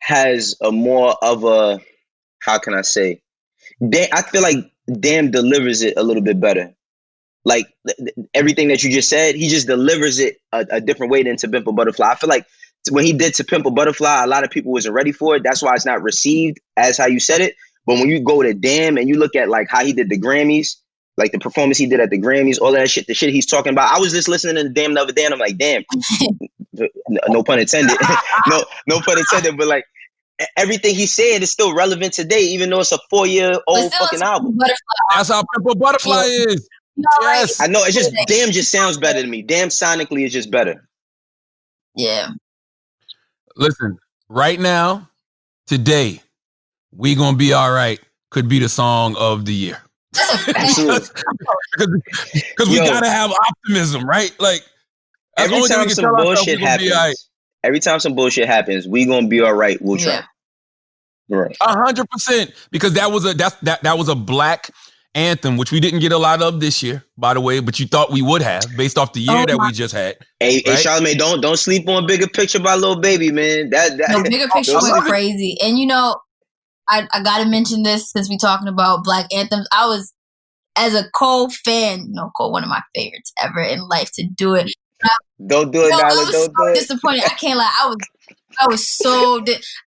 has a more of a, how can I say? I feel like Damn delivers it a little bit better. Like everything that you just said, he just delivers it a different way than To Pimp a Butterfly. I feel like when he did To Pimp a Butterfly, a lot of people wasn't ready for it. That's why it's not received as how you said it. But when you go to Damn and you look at like how he did the Grammys, like the performance he did at the Grammys, all that shit, the shit he's talking about. I was just listening to Damn the other day and I'm like, damn, no pun intended. no pun intended, but like everything he's saying is still relevant today, even though it's a 4-year-old fucking album. That's how Pimp a Butterfly is. Yes. I know, it's just Damn just sounds better to me. Damn sonically is just better. Yeah. Listen, right now, today, We Gonna Be All Right could be the song of the year. Absolutely. Because we gotta have optimism, right? Like every time some bullshit happens, We Gonna Be All Right, we'll try. Right. 100%. Because that was a black anthem, which we didn't get a lot of this year, by the way, but you thought we would have based off the year that we just had. Hey, Charlamagne, don't sleep on Bigger Picture by Lil Baby, man. Bigger Picture went crazy. And you know, I gotta mention this since we're talking about black anthems. I was, as a Cole fan, Cole, one of my favorites ever in life to do it. Don't do it, Nyla. I was so disappointed. I can't lie. I was so.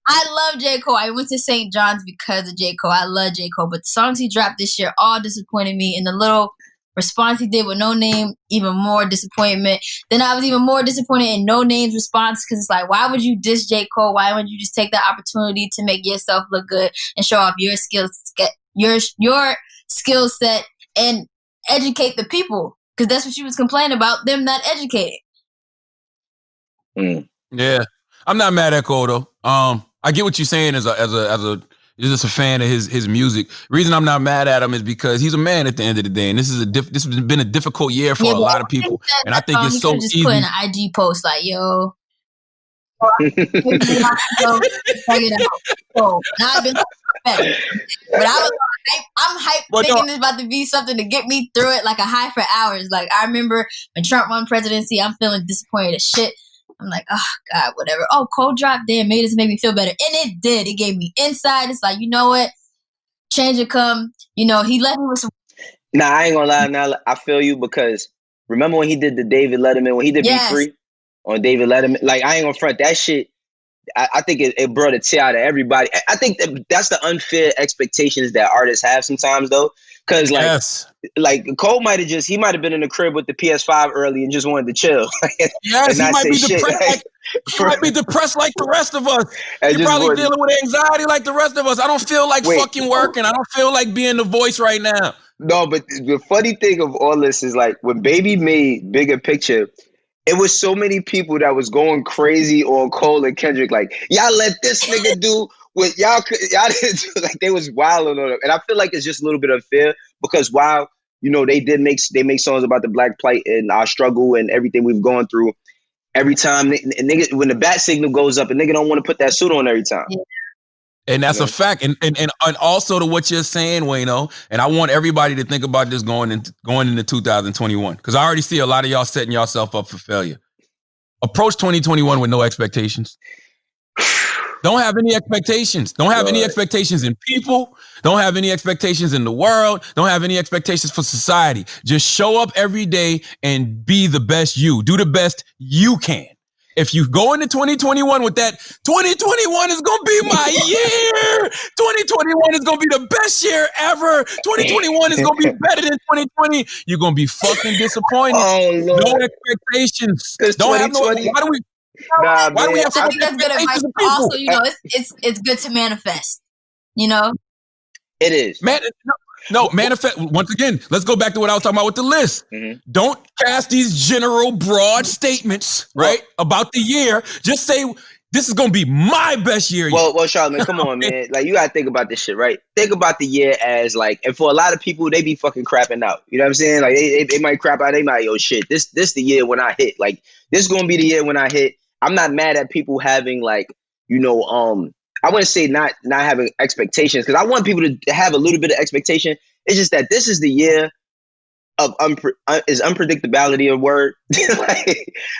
I love J. Cole. I went to St. John's because of J. Cole. I love J. Cole, but the songs he dropped this year all disappointed me. And the little response he did with No Name, even more disappointment. Then I was even more disappointed in No Name's response because it's like, why would you diss J. Cole? Why wouldn't you just take that opportunity to make yourself look good and show off your skills, your skill set, and educate the people? Because that's what she was complaining about, them not educated. Yeah. I'm not mad at Cole though. I get what you're saying as just a fan of his music. The reason I'm not mad at him is because he's a man at the end of the day, and this has been a difficult year for a lot of people. And I think it's so just easy. Put in an IG post like, yo. So now I've been better. But I'm hyped thinking it's about to be something to get me through it, like a high for hours. Like I remember when Trump won presidency, I'm feeling disappointed as shit. I'm like, oh God, whatever. Oh, Cole dropped Damn, made it make me feel better. And it did. It gave me insight. It's like, you know what? Change will come. He left me with some. Nah, I ain't gonna lie, Nyla. I feel you because remember when he did the David Letterman, when he did Be Free on David Letterman? Like, I ain't gonna front that shit. I think it brought a tear out of everybody. I think that's the unfair expectations that artists have sometimes, though. Because, like Cole might have been in the crib with the PS5 early and just wanted to chill. Yes, he might be depressed. He might be depressed like the rest of us. He's probably dealing with anxiety like the rest of us. I don't feel like fucking working. I don't feel like being the voice right now. No, but the funny thing of all this is like when Baby made Bigger Picture, it was so many people that was going crazy on Cole and Kendrick. Like, y'all let this nigga do what y'all didn't do. Like, they was wilding on him. And I feel like it's just a little bit unfair because while, they make songs about the black plight and our struggle and everything we've gone through, every time, nigga, when the bat signal goes up, a nigga don't want to put that suit on every time. Yeah. And that's a fact. And also to what you're saying, Wayno, and I want everybody to think about this going into 2021, because I already see a lot of y'all setting yourself up for failure. Approach 2021 with no expectations. Don't have any expectations. Don't have any expectations in people. Don't have any expectations in the world. Don't have any expectations for society. Just show up every day and be the best you. Do the best you can. If you go into 2021 with that, 2021 is going to be my year. 2021 is going to be the best year ever. 2021 is going to be better than 2020. You're going to be fucking disappointed. Oh, Lord. No expectations. Don't have no. Why do we? Why do we have so much expectations of people? Also, it's good to manifest. It is. No, manifest. Once again, let's go back to what I was talking about with the list. Mm-hmm. Don't cast these general, broad statements, right, about the year. Just say, this is going to be my best year. Well, Charlamagne, come on, man. Like, you got to think about this shit, right? Think about the year as, like, and for a lot of people, they be fucking crapping out. You know what I'm saying? Like, they might crap out. They might, yo, shit, this the year when I hit. Like, this is going to be the year when I hit. I'm not mad at people having, like, I wouldn't say not having expectations, because I want people to have a little bit of expectation. It's just that this is the year of is unpredictability a word?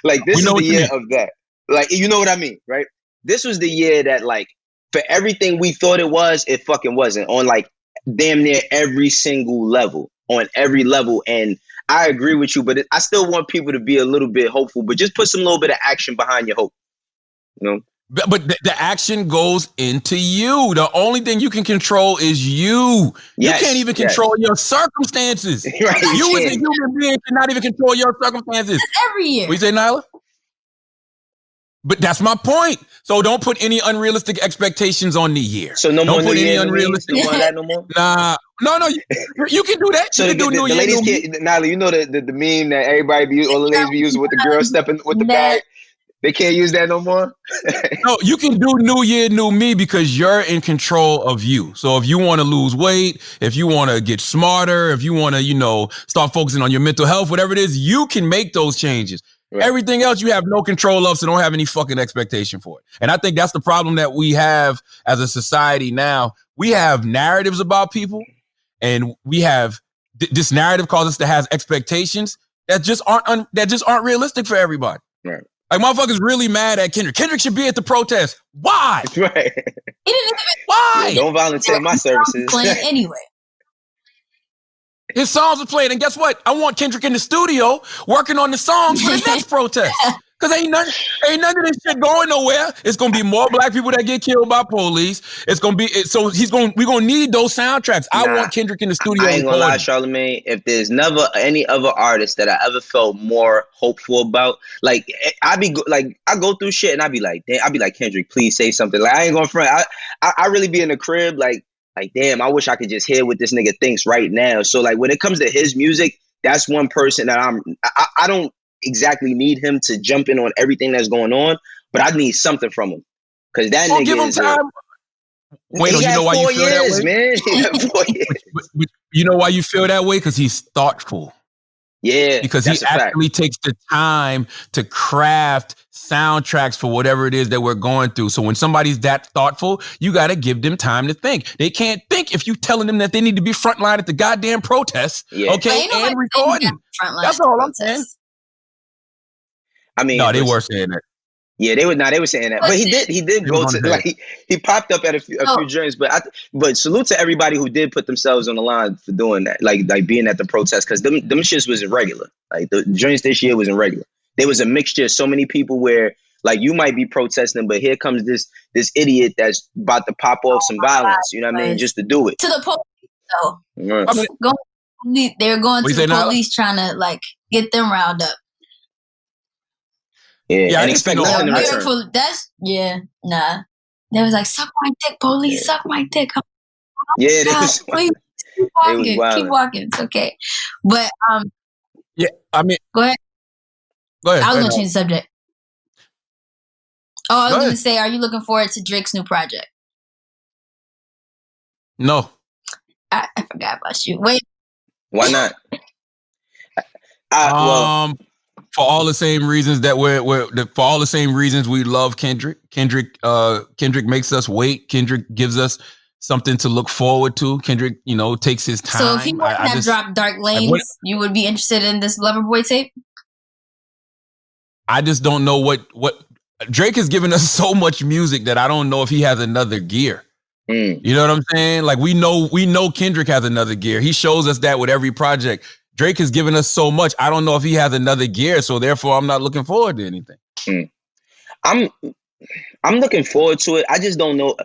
like this is the year of that. Like, you know what I mean, right? This was the year that, like, for everything we thought it was, it fucking wasn't. On, like, damn near every single level, on every level. And I agree with you, but I still want people to be a little bit hopeful, but just put some little bit of action behind your hope. You know? But the action goes into you. The only thing you can control is you. Yes, you can't even control your circumstances. Right, you as a human being cannot even control your circumstances. That's every year. What you say, Nyla? But that's my point. So don't put any unrealistic expectations on the year. So no don't more put New any Year, unrealistic. New Me? That no more? Nah, no. You can do that. So you can do New the Year, ladies New can't. Nyla, you know the meme that everybody be, all the ladies be using with the girl stepping with the bag. They can't use that no more. No, you can do New Year, New Me because you're in control of you. So if you want to lose weight, if you want to get smarter, if you want to, start focusing on your mental health, whatever it is, you can make those changes. Right. Everything else you have no control of, so don't have any fucking expectation for it. And I think that's the problem that we have as a society now. We have narratives about people, and we have this narrative causes us to have expectations that just aren't realistic for everybody. Right. Like, motherfuckers really mad at Kendrick. Kendrick should be at the protest. Why? Right. Why? Don't volunteer my services. Playing anyway. His songs are playing, and guess what? I want Kendrick in the studio working on the songs for the next protest. Because ain't none of this shit going nowhere. It's gonna be more black people that get killed by police. It's gonna be we're gonna need those soundtracks. I want Kendrick in the studio. I ain't gonna lie, Charlamagne. If there's never any other artist that I ever felt more hopeful about, like I go through shit and I be like, Kendrick, please say something. Like, I ain't gonna front. I really be in the crib like damn, I wish I could just hear what this nigga thinks right now. So like when it comes to his music, that's one person that I don't exactly need him to jump in on everything that's going on, but I need something from him. Cause that nigga give him is time. Wait, you know why you feel that way? Man. He had 4 years. But you know why you feel that way? Because he's thoughtful. Yeah. Because he actually takes the time to craft soundtracks for whatever it is that we're going through. So when somebody's that thoughtful, you got to give them time to think. They can't think if you telling them that they need to be frontline at the goddamn protests, okay, and recording. That's all I'm saying. I mean, no, they were saying that. Yeah, they were saying that, but he did go to like he popped up at a few joints, but salute to everybody who did put themselves on the line for doing that, like being at the protest, because them shits wasn't regular. Like the joints this year wasn't regular. There was a mixture of so many people where like you might be protesting, but here comes this idiot that's about to pop off some violence. You know what I mean? Just to do it to the police though. Right. They're going to the police trying to like get them riled up. Yeah, and expect nothing in return. Nah. They was like, suck my dick, police, suck my dick. Yeah, please keep walking. It's okay. But yeah, I mean, go ahead. I was gonna change the subject. Oh, I was gonna say, are you looking forward to Drake's new project? No. I forgot about you. Wait. Why not? For all the same reasons that for all the same reasons we love Kendrick. Kendrick makes us wait. Kendrick gives us something to look forward to. Kendrick, takes his time. So if he wouldn't have dropped Dark Lanes, you would be interested in this Loverboy tape? I just don't know what Drake has given us so much music that I don't know if he has another gear. You know what I'm saying? Like we know Kendrick has another gear. He shows us that with every project. Drake has given us so much. I don't know if he has another gear, so therefore I'm not looking forward to anything. I'm looking forward to it. I just don't know.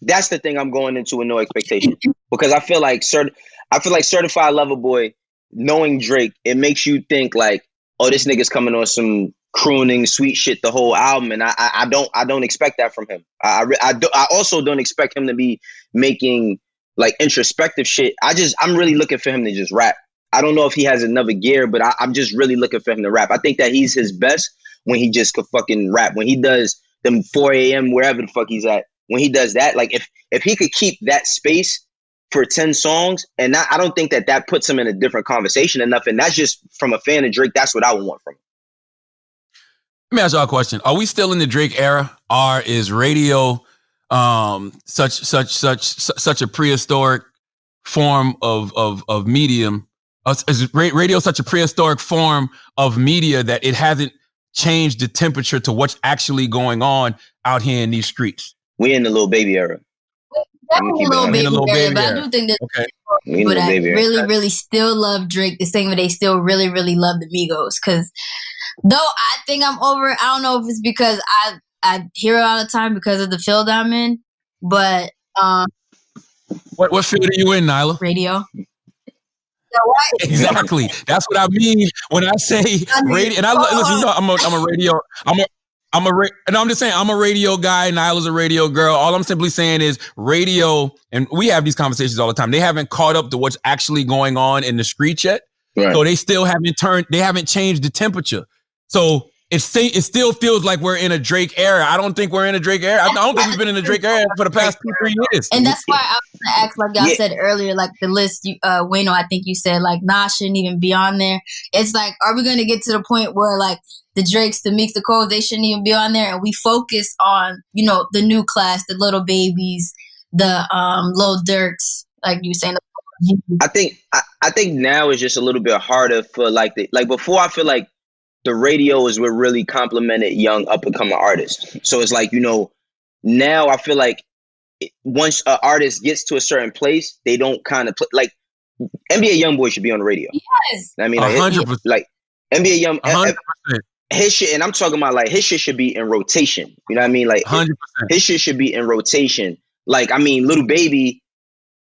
That's the thing I'm going into with no expectation, because I feel like Certified Lover Boy, knowing Drake, it makes you think like, oh, this nigga's coming on some crooning sweet shit the whole album, and I don't expect that from him. I also don't expect him to be making like introspective shit. I'm really looking for him to just rap. I don't know if he has another gear, but I'm just really looking for him to rap. I think that he's his best when he just could fucking rap. When he does them 4 a.m. wherever the fuck he's at. When he does that, like if he could keep that space for 10 songs, and I don't think that puts him in a different conversation enough. And that's just from a fan of Drake. That's what I would want from him. Let me ask y'all a question. Are we still in the Drake era? Or is radio such a prehistoric form of medium? Is radio such a prehistoric form of media that it hasn't changed the temperature to what's actually going on out here in these streets? We in the little baby era. definitely a little baby, but I do think that people that really still love Drake the same way they still really love the Migos. Because though I think I'm over it, I don't know if it's because I hear it all the time because of the field I'm in, but what field are you in, Nyla? Radio. Exactly. That's what I mean when I say radio. And listen, you know, I'm a radio. I'm just saying I'm a radio guy. Nyla's a radio girl. All I'm simply saying is radio, and we have these conversations all the time. They haven't caught up to what's actually going on in the street yet. Right. So they still haven't changed the temperature. So it still feels like we're in a Drake era. I don't think we're in a Drake era. I don't think we've been in a Drake era for the past 2-3 years. And that's why I was gonna ask, like y'all said earlier, like the list, Wayno, I think you said like Nas shouldn't even be on there. It's like, are we gonna get to the point where like the Drakes, the Meeks, the Coles, they shouldn't even be on there, and we focus on, you know, the new class, the Little Babies, the Lil Durks, like you were saying. I think now is just a little bit harder for like before. I feel like the radio is what really complimented young up and coming artists. So it's like, you know, now I feel like once an artist gets to a certain place, they don't kind of play like NBA YoungBoy should be on the radio. Yes, I mean, like, 100%. Like NBA Young 100%. His shit, and I'm talking about like his shit should be in rotation. You know what I mean? Like 100%. His shit should be in rotation. Like, I mean, Little Baby,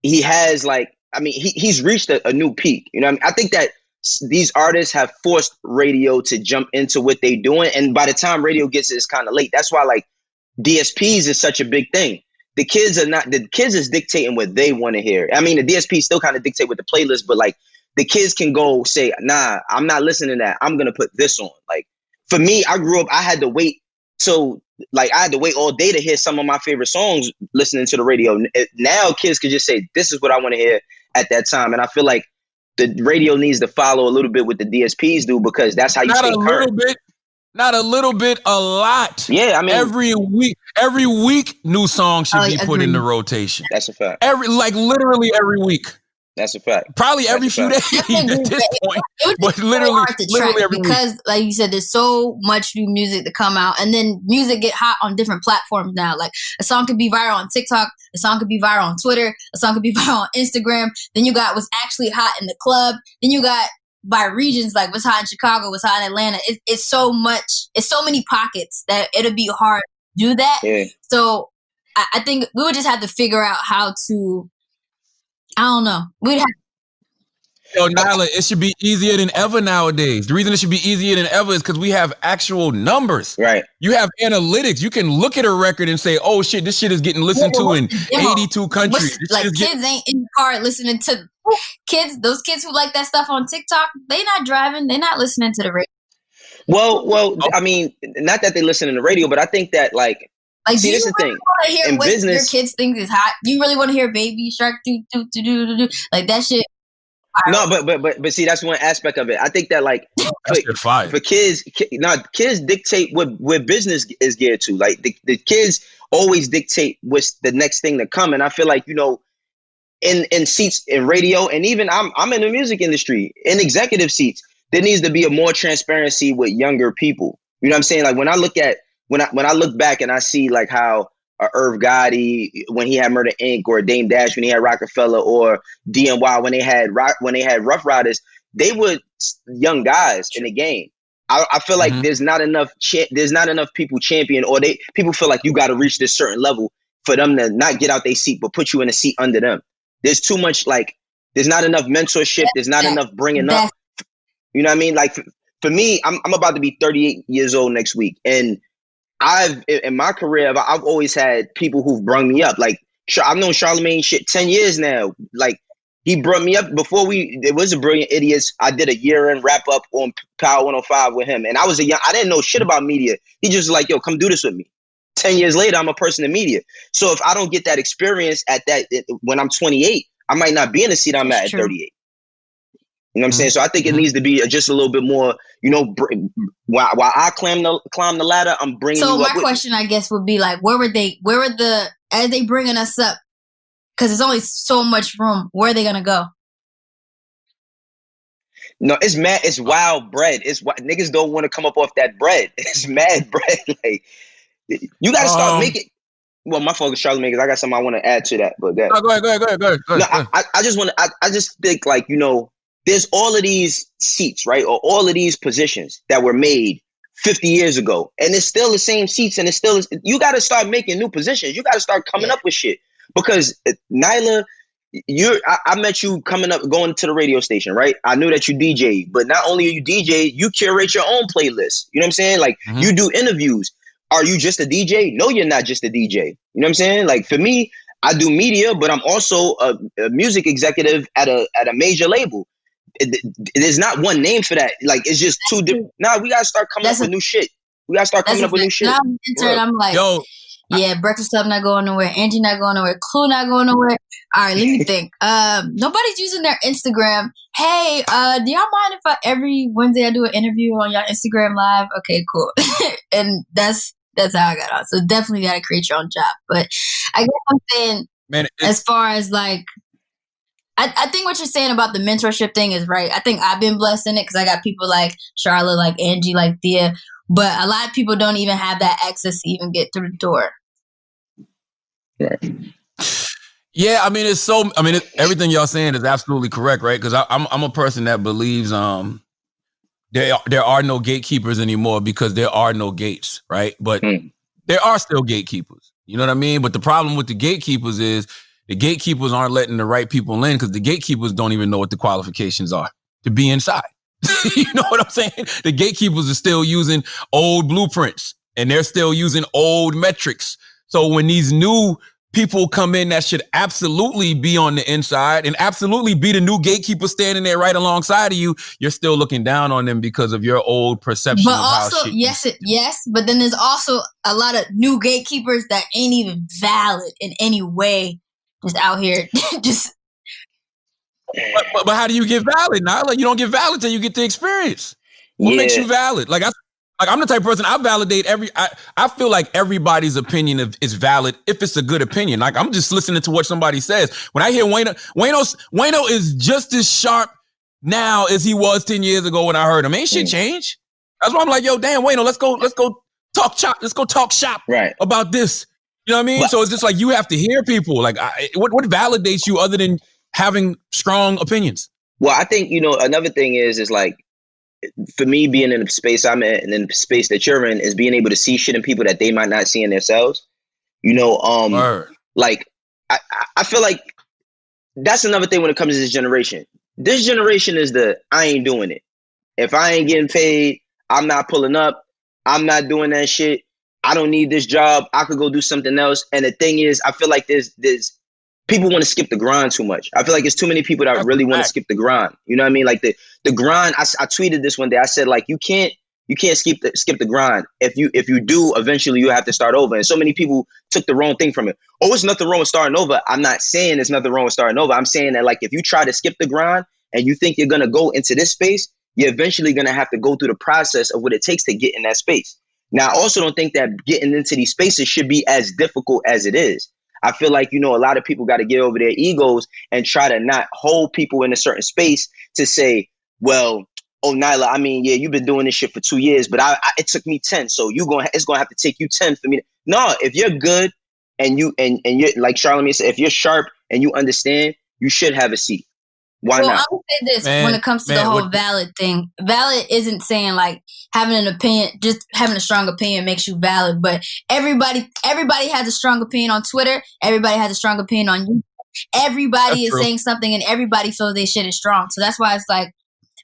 he has like, I mean, he's reached a new peak. You know what I mean? I think that these artists have forced radio to jump into what they're doing. And by the time radio gets it, it's kind of late. That's why like DSPs is such a big thing. The kids is dictating what they want to hear. I mean, the DSPs still kind of dictate with the playlist, but like the kids can go say, nah, I'm not listening to that. I'm going to put this on. Like for me, I grew up, I had to wait all day to hear some of my favorite songs listening to the radio. Now kids can just say, this is what I want to hear at that time. And I feel like the radio needs to follow a little bit what the DSPs do, because that's how you stay current. Not a little bit, a lot. Yeah, I mean, every week, new songs should be put in the rotation. That's a fact. Literally every week. That's a fact. Probably every few days at this point, but literally every because, week. like you said, there's so much new music to come out, and then music get hot on different platforms now. Like a song could be viral on TikTok, a song could be viral on Twitter, a song could be viral on Instagram. Then you got what's actually hot in the club. Then you got by regions, like what's hot in Chicago, what's hot in Atlanta. It's so much. It's so many pockets that it'll be hard to do that. Yeah. So I think we would just have to figure out how to. I don't know. We'd have. Yo, Nyla, it should be easier than ever nowadays. The reason it should be easier than ever is because we have actual numbers. Right. You have analytics. You can look at a record and say, oh shit, this shit is getting listened to in 82 countries. Like kids ain't in the car listening to kids. Those kids who like that stuff on TikTok, they not driving. They not listening to the radio. Well, I mean, not that they listen to the radio, but I think that like see, this is the thing. Hear in what business, your kids think is hot. You really want to hear Baby Shark do like that shit? No, but see, that's one aspect of it. I think that like for kids, kids dictate what business is geared to. Like the kids always dictate what's the next thing to come. And I feel like, you know, in seats in radio, and even I'm in the music industry, in executive seats, there needs to be a more transparency with younger people. You know what I'm saying? Like when I look back and I see like how Irv Gotti when he had Murder Inc., or Dame Dash when he had Rockefeller, or DNY when they had Rough Riders, they were young guys in the game. I feel like there's not enough people champion, or people feel like you got to reach this certain level for them to not get out their seat but put you in a seat under them. There's too much, like there's not enough mentorship. There's not enough bringing up. You know what I mean? Like for me, I'm about to be 38 years old next week, and in my career, I've always had people who've brung me up. Like I've known Charlamagne shit 10 years now. Like he brought me up before it was a Brilliant Idiots. I did a year-end wrap up on Power 105 with him, and I didn't know shit about media. He just was like, yo, come do this with me. 10 years later, I'm a person in media. So if I don't get that experience when I'm 28, I might not be in the seat I'm at 38. You know what I'm saying? So I think it needs to be just a little bit more, you know, while I climb the ladder, I'm bringing you up. So my question, I guess, would be like, as they bringing us up, because there's only so much room, where are they going to go? No, it's mad. It's wild bread. Niggas don't want to come up off that bread. It's mad bread. Like, you got to start making. Well, my focus, Charlamagne, because I got something I want to add to that. But go ahead. No, I just want to. I just think like there's all of these seats, right, or all of these positions that were made 50 years ago, and it's still the same seats, and it's still. You got to start making new positions. You got to start coming up with shit because Nyla. I met you going to the radio station, right? I knew that you DJ, but not only are you DJ, you curate your own playlist. You know what I'm saying? Like you do interviews. Are you just a DJ? No, you're not just a DJ. You know what I'm saying? Like for me, I do media, but I'm also a music executive at a major label. There's not one name for that. Like it's just two different. Nah, we gotta start coming up with new shit. We gotta start coming up with new shit. I'm like, yo. Yeah, Breakfast Club not going nowhere. Angie not going nowhere. Clue not going nowhere. All right, let me think. Nobody's using their Instagram. Hey, do y'all mind if every Wednesday I do an interview on y'all Instagram Live? Okay, cool. And that's how I got on. So definitely got to create your own job. But I guess I'm saying, man, as far as like, I think what you're saying about the mentorship thing is right. I think I've been blessed in it because I got people like Charlotte, like Angie, like Thea. But a lot of people don't even have that access to even get through the door. Right. Yeah, I mean, everything y'all saying is absolutely correct, right? Because I'm a person that believes there are no gatekeepers anymore because there are no gates, right? But there are still gatekeepers. You know what I mean? But the problem with the gatekeepers is the gatekeepers aren't letting the right people in because the gatekeepers don't even know what the qualifications are to be inside. You know what I'm saying? The gatekeepers are still using old blueprints and they're still using old metrics. So when these new people come in that should absolutely be on the inside and absolutely be the new gatekeeper standing there right alongside of you, you're still looking down on them because of your old perception of how shit yes, but then there's also a lot of new gatekeepers that ain't even valid in any way, just out here just. But how do you get valid, Nyla? You don't get valid till you get the experience. What makes you valid? Like I'm the type of person I validate I feel like everybody's opinion is valid if it's a good opinion. Like I'm just listening to what somebody says. When I hear Wayno is just as sharp now as he was 10 years ago when I heard him. Ain't shit change. That's why I'm like, yo, damn, Wayno, let's go talk shop. Let's go talk shop about this. You know what I mean? So it's just like you have to hear people. Like what validates you other than having strong opinions? Well, I think, another thing is like, for me, being in the space I'm in and in the space that you're in is being able to see shit in people that they might not see in themselves. Like, I feel like that's another thing when it comes to this generation. This generation is I ain't doing it. If I ain't getting paid, I'm not pulling up. I'm not doing that shit. I don't need this job. I could go do something else. And the thing is, I feel like there's people want to skip the grind too much. I feel like there's too many people that really want to skip the grind. You know what I mean? Like the grind. I tweeted this one day. I said like you can't skip the grind. If you do, eventually you have to start over. And so many people took the wrong thing from it. Oh, it's nothing wrong with starting over. I'm not saying there's nothing wrong with starting over. I'm saying that like if you try to skip the grind and you think you're gonna go into this space, you're eventually gonna have to go through the process of what it takes to get in that space. Now, I also don't think that getting into these spaces should be as difficult as it is. I feel like, a lot of people got to get over their egos and try to not hold people in a certain space to say, well, oh, Nyla, I mean, yeah, you've been doing this shit for 2 years, but it took me 10. So it's going to have to take you 10 for me. No, if you're good and you're like Charlamagne said, if you're sharp and you understand, you should have a seat. Why not? I would say this when it comes to the whole valid thing. Valid isn't saying like having an opinion, just having a strong opinion makes you valid. But everybody has a strong opinion on Twitter. Everybody has a strong opinion on YouTube. Everybody is saying something and everybody feels their shit is strong. So that's why it's like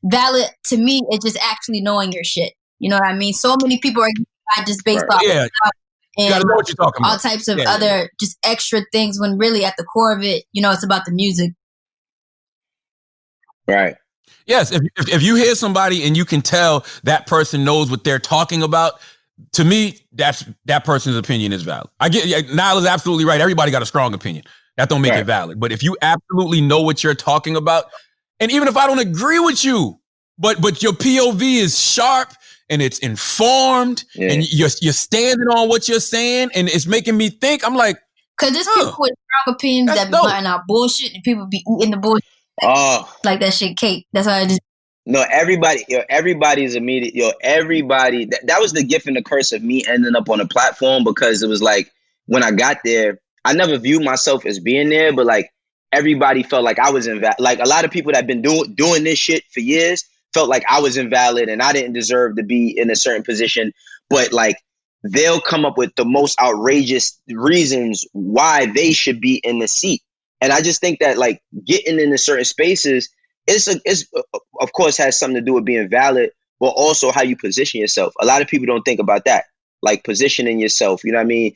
valid to me is just actually knowing your shit. You know what I mean? So many people are just based off you gotta know what you're talking about. All types of other just extra things when really at the core of it, it's about the music. Right. Yes. If you hear somebody and you can tell that person knows what they're talking about, to me, that person's opinion is valid. I get Nyla's absolutely right. Everybody got a strong opinion. That don't make it valid. But if you absolutely know what you're talking about, and even if I don't agree with you, but your POV is sharp and it's informed and you're standing on what you're saying and it's making me think, I'm like, because there's people with strong opinions that be butting out bullshit and people be eating the bullshit. Oh, like that shit cake. That's why I just. No, everybody's immediate. Everybody. That was the gift and the curse of me ending up on a platform because it was like when I got there, I never viewed myself as being there, but like everybody felt like I was invalid. Like a lot of people that have been doing this shit for years felt like I was invalid and I didn't deserve to be in a certain position. But like they'll come up with the most outrageous reasons why they should be in the seat. And I just think that like getting into certain spaces is of course has something to do with being valid, but also how you position yourself. A lot of people don't think about that, like positioning yourself. You know what I mean?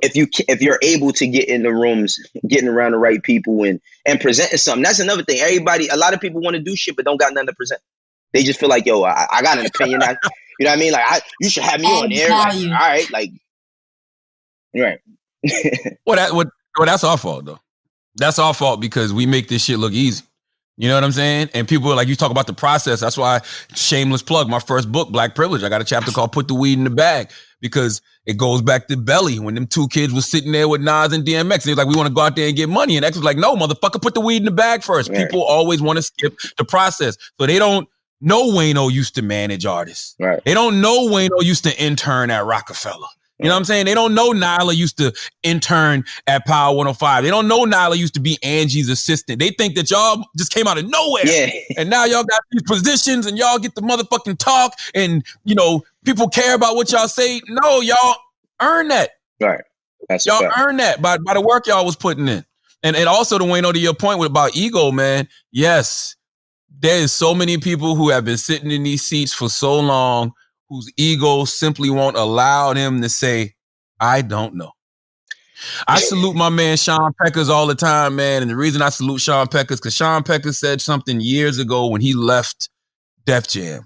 If you're able to get in the rooms, getting around the right people and presenting something, that's another thing. A lot of people want to do shit, but don't got nothing to present. They just feel like, yo, I got an opinion. You know what I mean? Like, you should have me on there. Like, all right, like, right. Well, that's our fault though. That's our fault because we make this shit look easy. You know what I'm saying? And people are like, you talk about the process. That's why, shameless plug, my first book, Black Privilege, I got a chapter called Put the Weed in the Bag, because it goes back to Belly when them two kids was sitting there with Nas and DMX. They was like, we want to go out there and get money. And X was like, no, motherfucker, put the weed in the bag first. Right. People always want to skip the process. So they don't know Wayno used to manage artists. Right. They don't know Wayno used to intern at Rockefeller. You know what I'm saying? They don't know Nyla used to intern at Power 105. They don't know Nyla used to be Angie's assistant. They think that y'all just came out of nowhere. Yeah. And now y'all got these positions and y'all get the motherfucking talk and, you know, people care about what y'all say. No, y'all earn that. Right. That's y'all earn that by the work y'all was putting in. And also to Wayno, to your point about ego, man. Yes, there is so many people who have been sitting in these seats for so long whose ego simply won't allow them to say, I don't know. I salute my man Sean Peckers all the time, man. And the reason I salute Sean Peckers, because Sean Peckers said something years ago when he left Def Jam.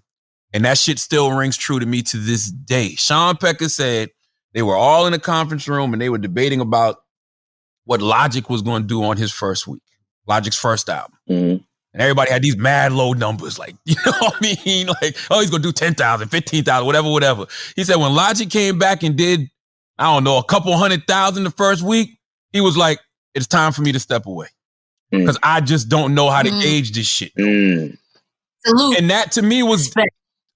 And that shit still rings true to me to this day. Sean Peckers said they were all in a conference room and they were debating about what Logic was going to do on his first week, Logic's first album. Mm-hmm. And everybody had these mad low numbers, like, you know what I mean? Like, oh, he's going to do 10,000, 15,000, whatever. He said when Logic came back and did, I don't know, a couple 100,000 the first week, he was like, it's time for me to step away. Because I just don't know how to gauge this shit. Salute. And that to me was,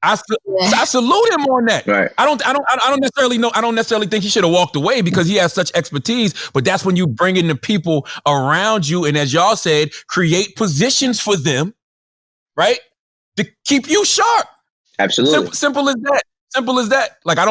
I salute him on that. Right. I don't necessarily know. I don't necessarily think he should have walked away because he has such expertise. But that's when you bring in the people around you, and as y'all said, create positions for them, right, to keep you sharp. Absolutely. Simple as that. Simple as that. Like I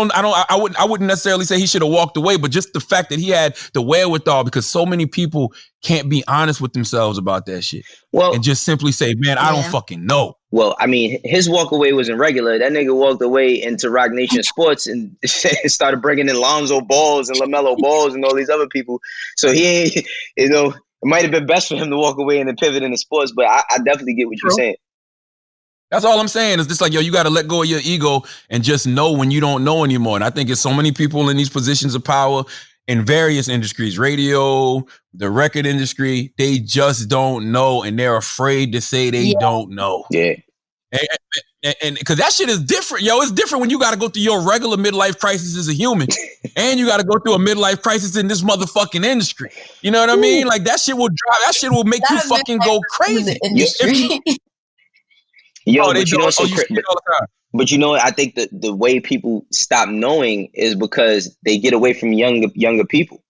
wouldn't necessarily say he should have walked away, but just the fact that he had the wherewithal, because so many people can't be honest with themselves about that shit. Well, and just simply say, man, I don't fucking know. Well, I mean, his walk away wasn't regular. That nigga walked away into Rock Nation Sports and started bringing in Lonzo Balls and LaMelo Balls and all these other people. So he ain't, you know, it might have been best for him to walk away and then pivot into sports, but I definitely get what you're saying. That's all I'm saying. It's just like, yo, you got to let go of your ego and just know when you don't know anymore. And I think it's so many people in these positions of power in various industries, radio, the record industry, they just don't know. And they're afraid to say they don't know. Yeah. And because that shit is different. Yo, it's different when you got to go through your regular midlife crisis as a human and you got to go through a midlife crisis in this motherfucking industry. You know what I mean? Like that shit will make you fucking go crazy. Yo, but you know, but you know, I think that the way people stop knowing is because they get away from younger people.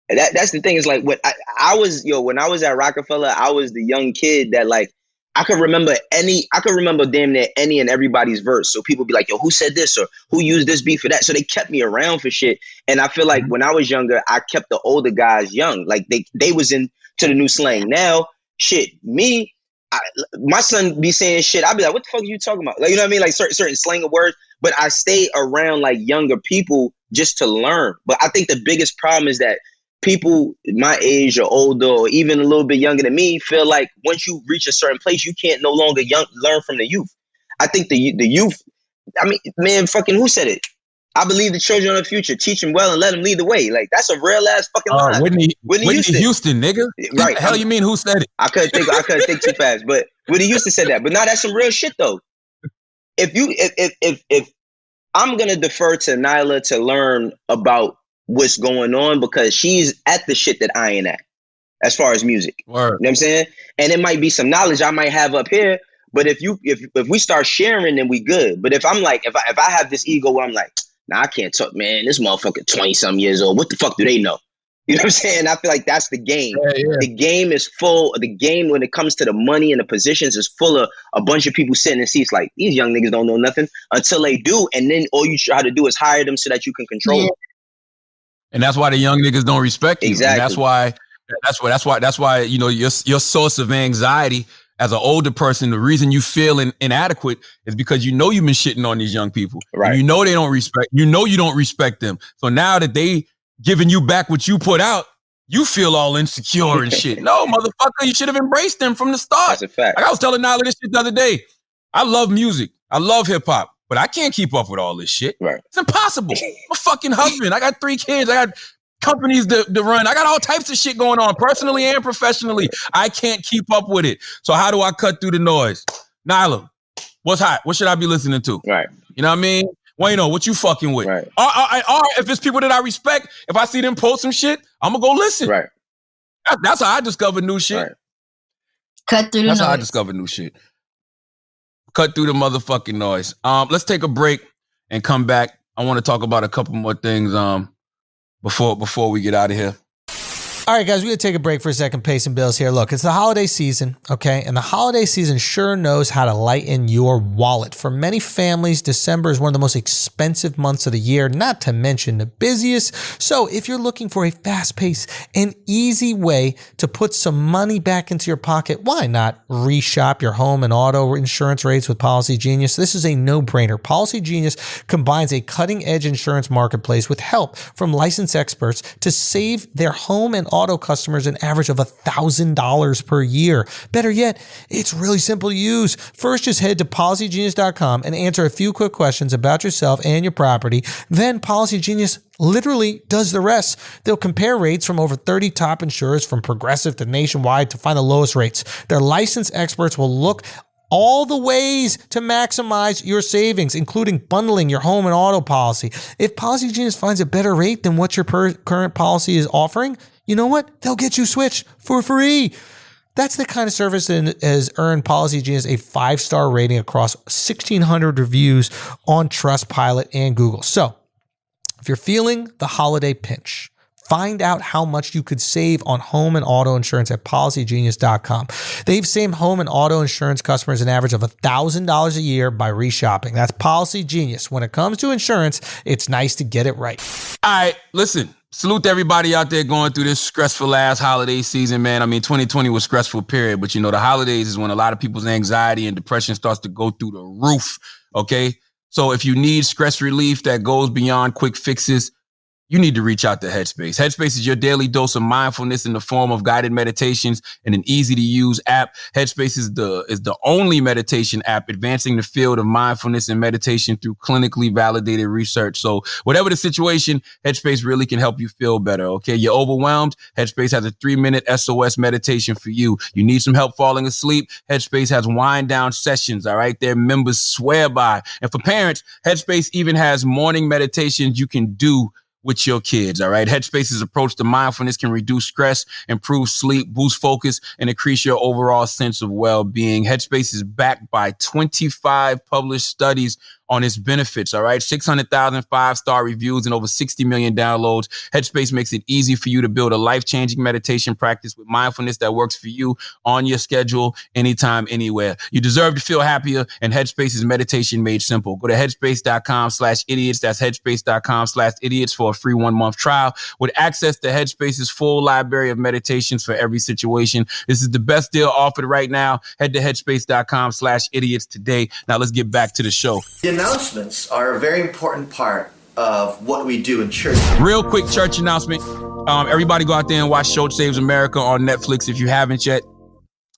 That's the thing. Is like when I was at Rockefeller, I was the young kid that like I could remember damn near any and everybody's verse. So people be like, yo, who said this or who used this beat for that? So they kept me around for shit. And I feel like when I was younger, I kept the older guys young. Like they was into the new slang. Now, shit, me. My son be saying shit. I'll be like, what the fuck are you talking about? Like, you know what I mean? Like certain slang of words, but I stay around like younger people just to learn. But I think the biggest problem is that people my age or older or even a little bit younger than me feel like once you reach a certain place, you can't no longer learn from the youth. I think the youth, I mean, man, fucking who said it? I believe the children of the future. Teach them well and let them lead the way. Like that's a real ass fucking line. Whitney Houston, nigga. Right? Hell, you mean who said it? I couldn't think too fast. But Whitney Houston said that. But now that's some real shit though. If I'm gonna defer to Nyla to learn about what's going on because she's at the shit that I ain't at, as far as music. Word. You know what I'm saying? And it might be some knowledge I might have up here. But if we start sharing, then we good. But if I'm like, if I have this ego where I'm like, Now I can't talk, man. This motherfucker 20-some years old. What the fuck do they know? You know what I'm saying? I feel like that's the game. Yeah. The game is full. The game, when it comes to the money and the positions, is full of a bunch of people sitting in seats like, these young niggas don't know nothing until they do. And then all you try to do is hire them so that you can control them. And that's why the young niggas don't respect you. Exactly. And that's why, you know, your source of anxiety as an older person, the reason you feel inadequate is because you know you've been shitting on these young people. Right. And you know they don't respect, you know you don't respect them. So now that they giving you back what you put out, you feel all insecure and shit. No, motherfucker, you should have embraced them from the start. That's a fact. Like I was telling Nyla this shit the other day. I love music. I love hip hop, but I can't keep up with all this shit. Right. It's impossible. I'm a fucking husband. I got 3 kids. I got companies to run. I got all types of shit going on, personally and professionally. I can't keep up with it. So how do I cut through the noise? Nyla, what's hot? What should I be listening to? Right. You know what I mean? Wayno, what you fucking with? Right. Or if it's people that I respect, if I see them post some shit, I'm gonna go listen. Right. That's how I discover new shit. Right. Cut through the noise. That's how I discover new shit. Cut through the motherfucking noise. Let's take a break and come back. I want to talk about a couple more things before we get out of here. All right, guys, we're going to take a break for a second, pay some bills here. Look, it's the holiday season, okay? And the holiday season sure knows how to lighten your wallet. For many families, December is one of the most expensive months of the year, not to mention the busiest. So if you're looking for a fast-paced and easy way to put some money back into your pocket, why not reshop your home and auto insurance rates with Policy Genius? This is a no-brainer. Policy Genius combines a cutting-edge insurance marketplace with help from licensed experts to save their home and auto customers an average of $1,000 per year. Better yet, it's really simple to use. First, just head to policygenius.com and answer a few quick questions about yourself and your property. Then Policy Genius literally does the rest. They'll compare rates from over 30 top insurers, from Progressive to Nationwide, to find the lowest rates. Their licensed experts will look all the ways to maximize your savings, including bundling your home and auto policy. If Policy Genius finds a better rate than what your current policy is offering, you know what? They'll get you switched for free. That's the kind of service that has earned Policy Genius a 5-star rating across 1,600 reviews on Trustpilot and Google. So if you're feeling the holiday pinch, find out how much you could save on home and auto insurance at policygenius.com. They've saved home and auto insurance customers an average of $1,000 a year by reshopping. That's Policy Genius. When it comes to insurance, it's nice to get it right. All right, listen. Salute to everybody out there going through this stressful ass holiday season, man. I mean, 2020 was stressful, period. But, you know, the holidays is when a lot of people's anxiety and depression starts to go through the roof, okay? So if you need stress relief that goes beyond quick fixes, you need to reach out to Headspace. Headspace is your daily dose of mindfulness in the form of guided meditations and an easy-to-use app. Headspace is the only meditation app advancing the field of mindfulness and meditation through clinically validated research. So whatever the situation, Headspace really can help you feel better, okay? You're overwhelmed? Headspace has a 3-minute SOS meditation for you. You need some help falling asleep? Headspace has wind-down sessions, all right? Their members swear by. And for parents, Headspace even has morning meditations you can do with your kids, all right? Headspace's approach to mindfulness can reduce stress, improve sleep, boost focus, and increase your overall sense of well-being. Headspace is backed by 25 published studies on its benefits, all right? 600,000 5-star reviews and over 60 million downloads. Headspace makes it easy for you to build a life-changing meditation practice with mindfulness that works for you on your schedule, anytime, anywhere. You deserve to feel happier, and Headspace is meditation made simple. Go to headspace.com/idiots. That's headspace.com/idiots for a free 1-month trial with access to Headspace's full library of meditations for every situation. This is the best deal offered right now. Head to headspace.com/idiots today. Now let's get back to the show. The announcements are a very important part of what we do in church. Real quick church announcement. Everybody go out there and watch Church Saves America on Netflix if you haven't yet.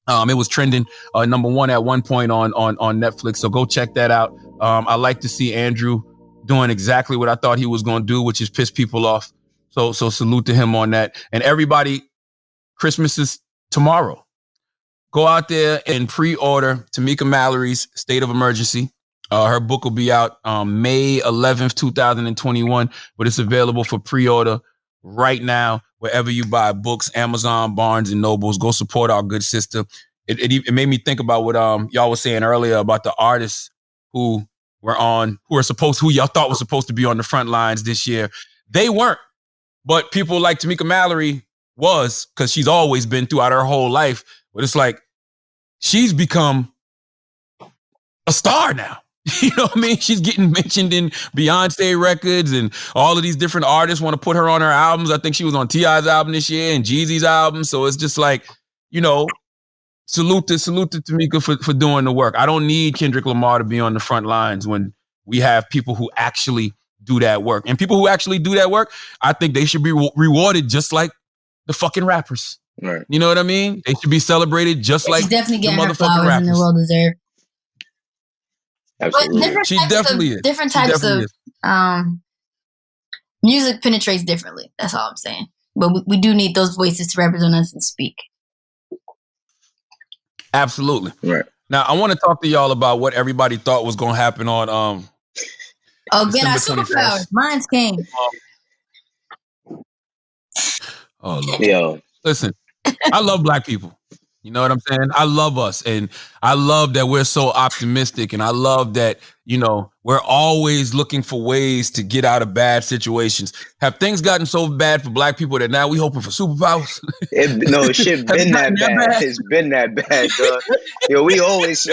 It was trending number 1 at one point on Netflix, so go check that out. I like to see Andrew doing exactly what I thought he was going to do, which is piss people off. So salute to him on that. And everybody, Christmas is tomorrow. Go out there and pre-order Tamika Mallory's State of Emergency. Her book will be out May 11th, 2021, but it's available for pre-order right now wherever you buy books, Amazon, Barnes and Nobles. Go support our good sister. It made me think about what y'all was saying earlier about the artists who who y'all thought was supposed to be on the front lines this year. They weren't. But people like Tamika Mallory was, because she's always been throughout her whole life. But it's like, she's become a star now. You know what I mean? She's getting mentioned in Beyonce records, and all of these different artists want to put her on her albums. I think she was on T.I.'s album this year and Jeezy's album. So it's just like, you know, salute to Tamika for doing the work. I don't need Kendrick Lamar to be on the front lines when we have people who actually do that work. And people who actually do that work, I think they should be rewarded just like the fucking rappers. Right. You know what I mean? They should be celebrated just like she's definitely the getting her motherfucking flowers rappers. and they're well deserved. Absolutely. She definitely is. Different types of music penetrates differently. That's all I'm saying. But we do need those voices to represent us and speak. Absolutely. Right. Now, I want to talk to y'all about what everybody thought was going to happen on get our superpowers. Mine's came. Oh, Lord. Yo. Listen, I love Black people. You know what I'm saying? I love us, and I love that we're so optimistic, and I love that, you know, we're always looking for ways to get out of bad situations. Have things gotten so bad for Black people that now we hoping for superpowers? Shit been that bad. It's been that bad, dog. Yo, we always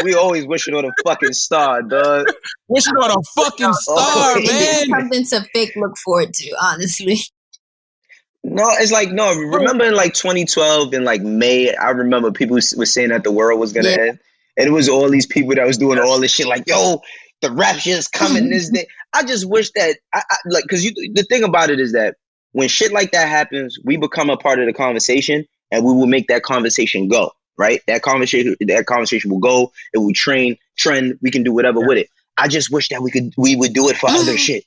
wishing on a fucking star, dog. Wishing on a fucking star, man. Something to fake look forward to, honestly. No, it's like, no, remember in like 2012 in like May, I remember people were saying that the world was going to end. And it was all these people that was doing all this shit like, yo, the rapture is coming this day. I just wish that, because the thing about it is that when shit like that happens, we become a part of the conversation and we will make that conversation go, right? That conversation will go. It will trend. We can do whatever with it. I just wish that we would do it for other shit.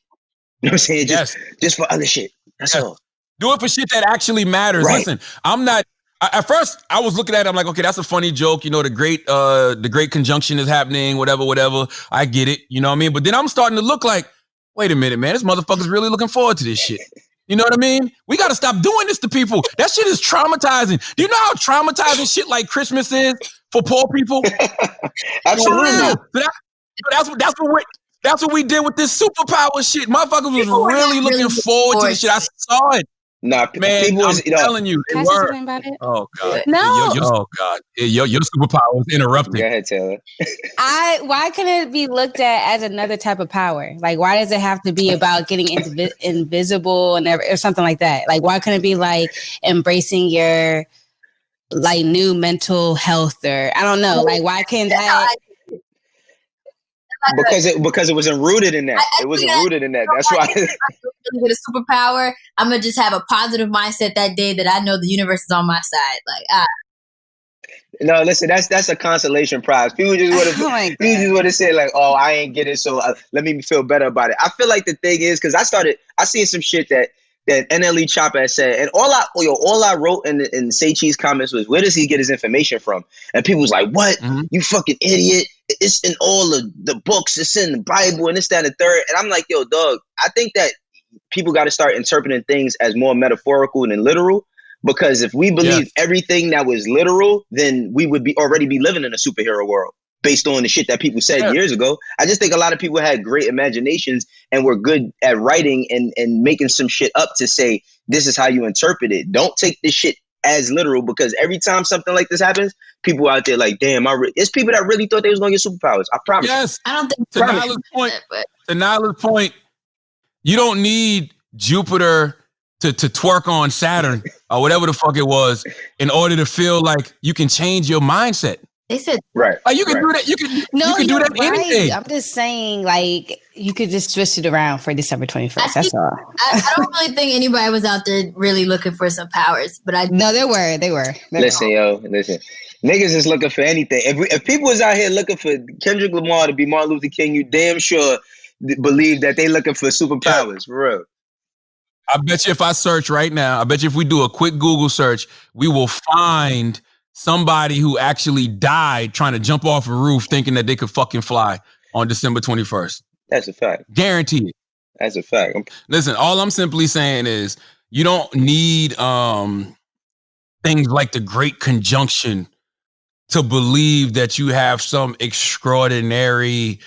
You know what I'm saying? Just for other shit. That's all. Do it for shit that actually matters. Right. Listen, I'm not. At first, I was looking at it. I'm like, okay, that's a funny joke. You know, the great conjunction is happening. Whatever. I get it. You know what I mean? But then I'm starting to look like, wait a minute, man. This motherfucker's really looking forward to this shit. You know what I mean? We got to stop doing this to people. That shit is traumatizing. Do you know how traumatizing shit like Christmas is for poor people? Absolutely. That's what we did with this superpower shit. Motherfuckers was really looking forward to this shit. I saw it. Nah, man, people I'm telling you. Can I say something about it? Oh, God. No. Oh, God. Your superpower is interrupting. Go ahead, Taylor. Why couldn't it be looked at as another type of power? Like, why does it have to be about getting invisible or something like that? Like, why couldn't it be like embracing your like new mental health or I don't know? Like, why can't that? Because it wasn't rooted in that. It wasn't rooted in that. That's why. With a superpower, I'm gonna just have a positive mindset that day that I know the universe is on my side. Like, No, listen, that's a consolation prize. People just want to say like, oh, I ain't get it, so let me feel better about it. I feel like the thing is because I seen some shit that NLE Chopper had said, and all I wrote in Say Cheese comments was, where does he get his information from? And people was like, what? Mm-hmm. You fucking idiot. It's in all of the books. It's in the Bible and this, that, and the third. And I'm like, yo, dog, I think that people got to start interpreting things as more metaphorical than literal. Because if we believe everything that was literal, then we would already be living in a superhero world based on the shit that people said years ago. I just think a lot of people had great imaginations and were good at writing and making some shit up to say, this is how you interpret it. Don't take this shit as literal, because every time something like this happens, people out there like, damn, it's people that really thought they was going to get superpowers. I promise. Yes. I don't think to Nyla's point, you don't need Jupiter to twerk on Saturn or whatever the fuck it was in order to feel like you can change your mindset. They said right. Like you can do that. You can do that anything. I'm just saying, like, you could just switch it around for December 21st. That's all. I don't really think anybody was out there really looking for some powers, but no, they were. Listen. Niggas is looking for anything. If people was out here looking for Kendrick Lamar to be Martin Luther King, you damn sure believe that they looking for superpowers, for real. I bet you if I search right now, I bet you if we do a quick Google search, we will find somebody who actually died trying to jump off a roof thinking that they could fucking fly on December 21st. That's a fact. Guaranteed. That's a fact. Listen, all I'm simply saying is you don't need things like the Great Conjunction to believe that you have some extraordinary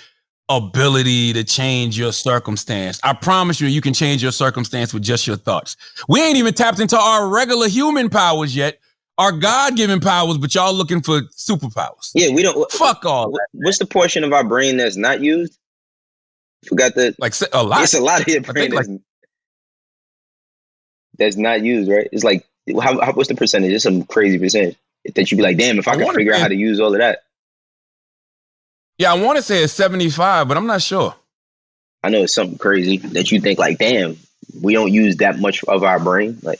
ability to change your circumstance. I promise you can change your circumstance with just your thoughts. We ain't even tapped into our regular human powers yet, our God-given powers, but y'all looking for superpowers. Yeah, we don't. Fuck all that. What's the portion of our brain that's not used? Forgot that. Like a lot. It's a lot of your brain that's not used, right? It's like, what's the percentage? It's some crazy percentage that you'd be like, damn, if I could figure out how to use all of that. Yeah, I want to say it's 75, but I'm not sure. I know it's something crazy that you think like, damn, we don't use that much of our brain. Like,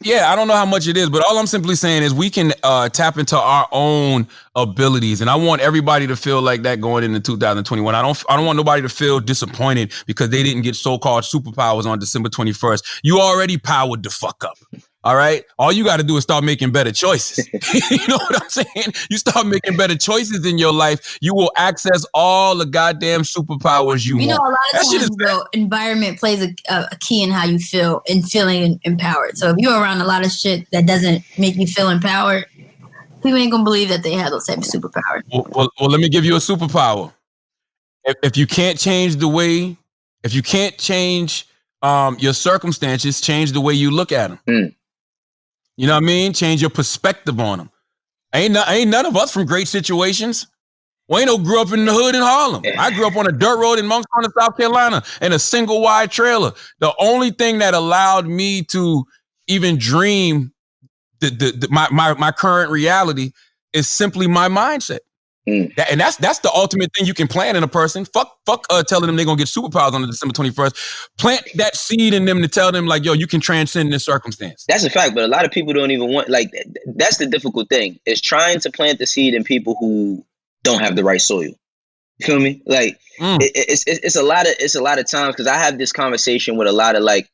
yeah, I don't know how much it is, but all I'm simply saying is we can tap into our own abilities, and I want everybody to feel like that going into 2021. I don't want nobody to feel disappointed because they didn't get so-called superpowers on December 21st. You already powered the fuck up. All right. All you got to do is start making better choices. You know what I'm saying? You start making better choices in your life, you will access all the goddamn superpowers you want. You know, a lot of times, though, environment plays a key in how you feel and feeling empowered. So if you're around a lot of shit that doesn't make you feel empowered, people ain't gonna believe that they have those same superpowers. Well, let me give you a superpower. If you can't change the way, if you can't change your circumstances, change the way you look at them. Mm. You know what I mean? Change your perspective on them. Ain't none of us from great situations. Wayno grew up in the hood in Harlem. I grew up on a dirt road in Monk's Corner, South Carolina, in a single wide trailer. The only thing that allowed me to even dream my current reality is simply my mindset. Mm. And that's the ultimate thing you can plant in a person. Fuck telling them they're gonna get superpowers on December 21st. Plant that seed in them to tell them like, yo, you can transcend this circumstance. That's a fact, but a lot of people don't even want, like, that's the difficult thing, is trying to plant the seed in people who don't have the right soil. You feel me? Like, it's a lot of times, because I have this conversation with a lot of like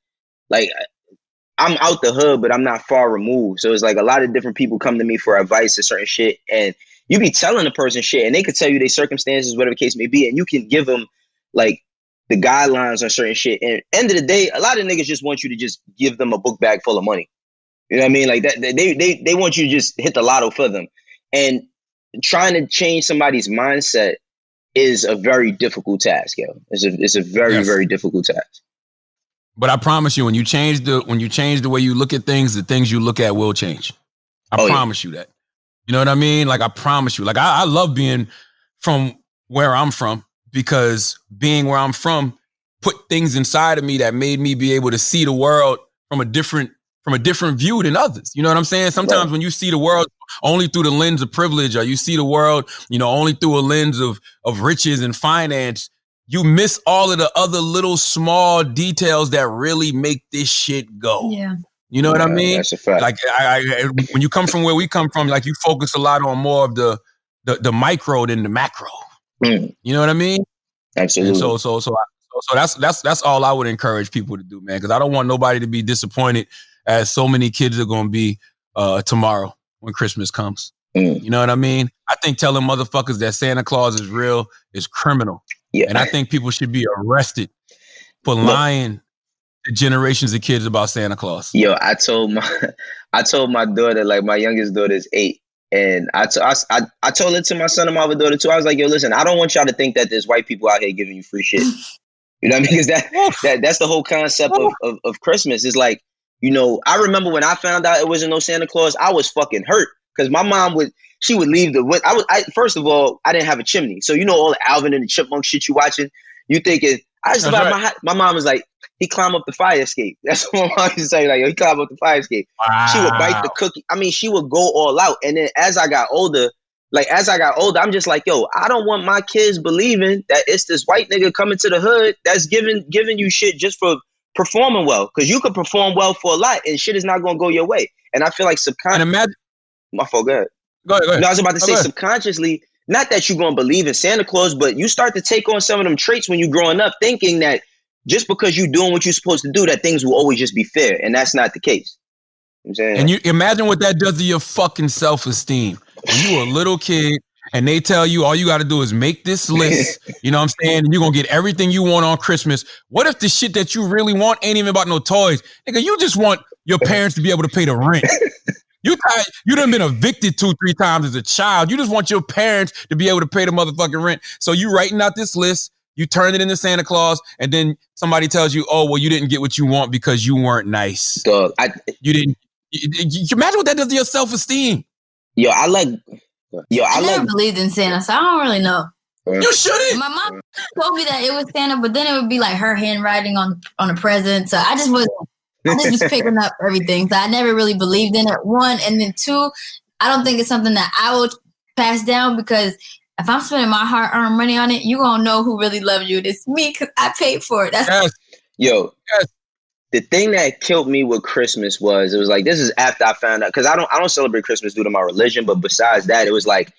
I'm out the hood, but I'm not far removed. So it's like a lot of different people come to me for advice and certain shit, and you be telling a person shit, and they could tell you their circumstances, whatever the case may be, and you can give them like the guidelines on certain shit. And at the end of the day, a lot of niggas just want you to just give them a book bag full of money. You know what I mean? Like that, they want you to just hit the lotto for them. And trying to change somebody's mindset is a very difficult task, yo. It's a very, very difficult task. But I promise you, when you change the way you look at things, the things you look at will change. I promise you that. You know what I mean? Like, I promise you. Like, I love being from where I'm from, because being where I'm from put things inside of me that made me be able to see the world from a different view than others. You know what I'm saying? Sometimes when you see the world only through the lens of privilege, or you see the world, you know, only through a lens of riches and finance, you miss all of the other little small details that really make this shit go. Yeah. You know what I mean? That's a fact. Like, I when you come from where we come from, like, you focus a lot on more of the micro than the macro. Mm. You know what I mean? Absolutely. And so that's all I would encourage people to do, man. Because I don't want nobody to be disappointed, as so many kids are going to be tomorrow when Christmas comes. Mm. You know what I mean? I think telling motherfuckers that Santa Claus is real is criminal. Yeah. And I think people should be arrested for lying to generations of kids about Santa Claus. Yo, I told my daughter, like, my youngest daughter is 8, and I told it to my son and my other daughter too. I was like, yo, listen, I don't want y'all to think that there's white people out here giving you free shit. You know what I mean? Because that's the whole concept of Christmas. Is like, you know, I remember when I found out it wasn't no Santa Claus, I was fucking hurt, because my mom would leave first of all, I didn't have a chimney, so you know all the Alvin and the Chipmunk shit you watching, you thinking, my mom was like, he climbed up the fire escape. That's what my mom used to say, like, he climbed up the fire escape. Wow. She would bite the cookie. I mean, she would go all out. And then as I got older, I'm just like, yo, I don't want my kids believing that it's this white nigga coming to the hood that's giving you shit just for performing well. Because you could perform well for a lot and shit is not going to go your way. And I feel like subconsciously... My fault, go ahead. Go ahead. No, I was about to say, subconsciously, not that you're going to believe in Santa Claus, but you start to take on some of them traits when you're growing up, thinking that just because you're doing what you're supposed to do, that things will always just be fair. And that's not the case. You know what I'm saying? And you imagine what that does to your fucking self-esteem. When you were a little kid and they tell you all you got to do is make this list, you know what I'm saying? And you're going to get everything you want on Christmas. What if the shit that you really want ain't even about no toys? Nigga, you just want your parents to be able to pay the rent. You done been evicted 2-3 times as a child. You just want your parents to be able to pay the motherfucking rent. So you writing out this list, you turn it into Santa Claus, and then somebody tells you, oh, well, you didn't get what you want because you weren't nice. Dog, you didn't. You imagine what that does to your self-esteem. I never believed in Santa, so I don't really know. You shouldn't. My mom told me that it was Santa, but then it would be like her handwriting on a present. So I just was picking up everything. So I never really believed in it. 1, and then 2, I don't think it's something that I would pass down, because if I'm spending my hard-earned money on it, you gonna know who really loves you. It's me, because I paid for it. The thing that killed me with Christmas was, it was like, this is after I found out, because I don't celebrate Christmas due to my religion, but besides that, it was like,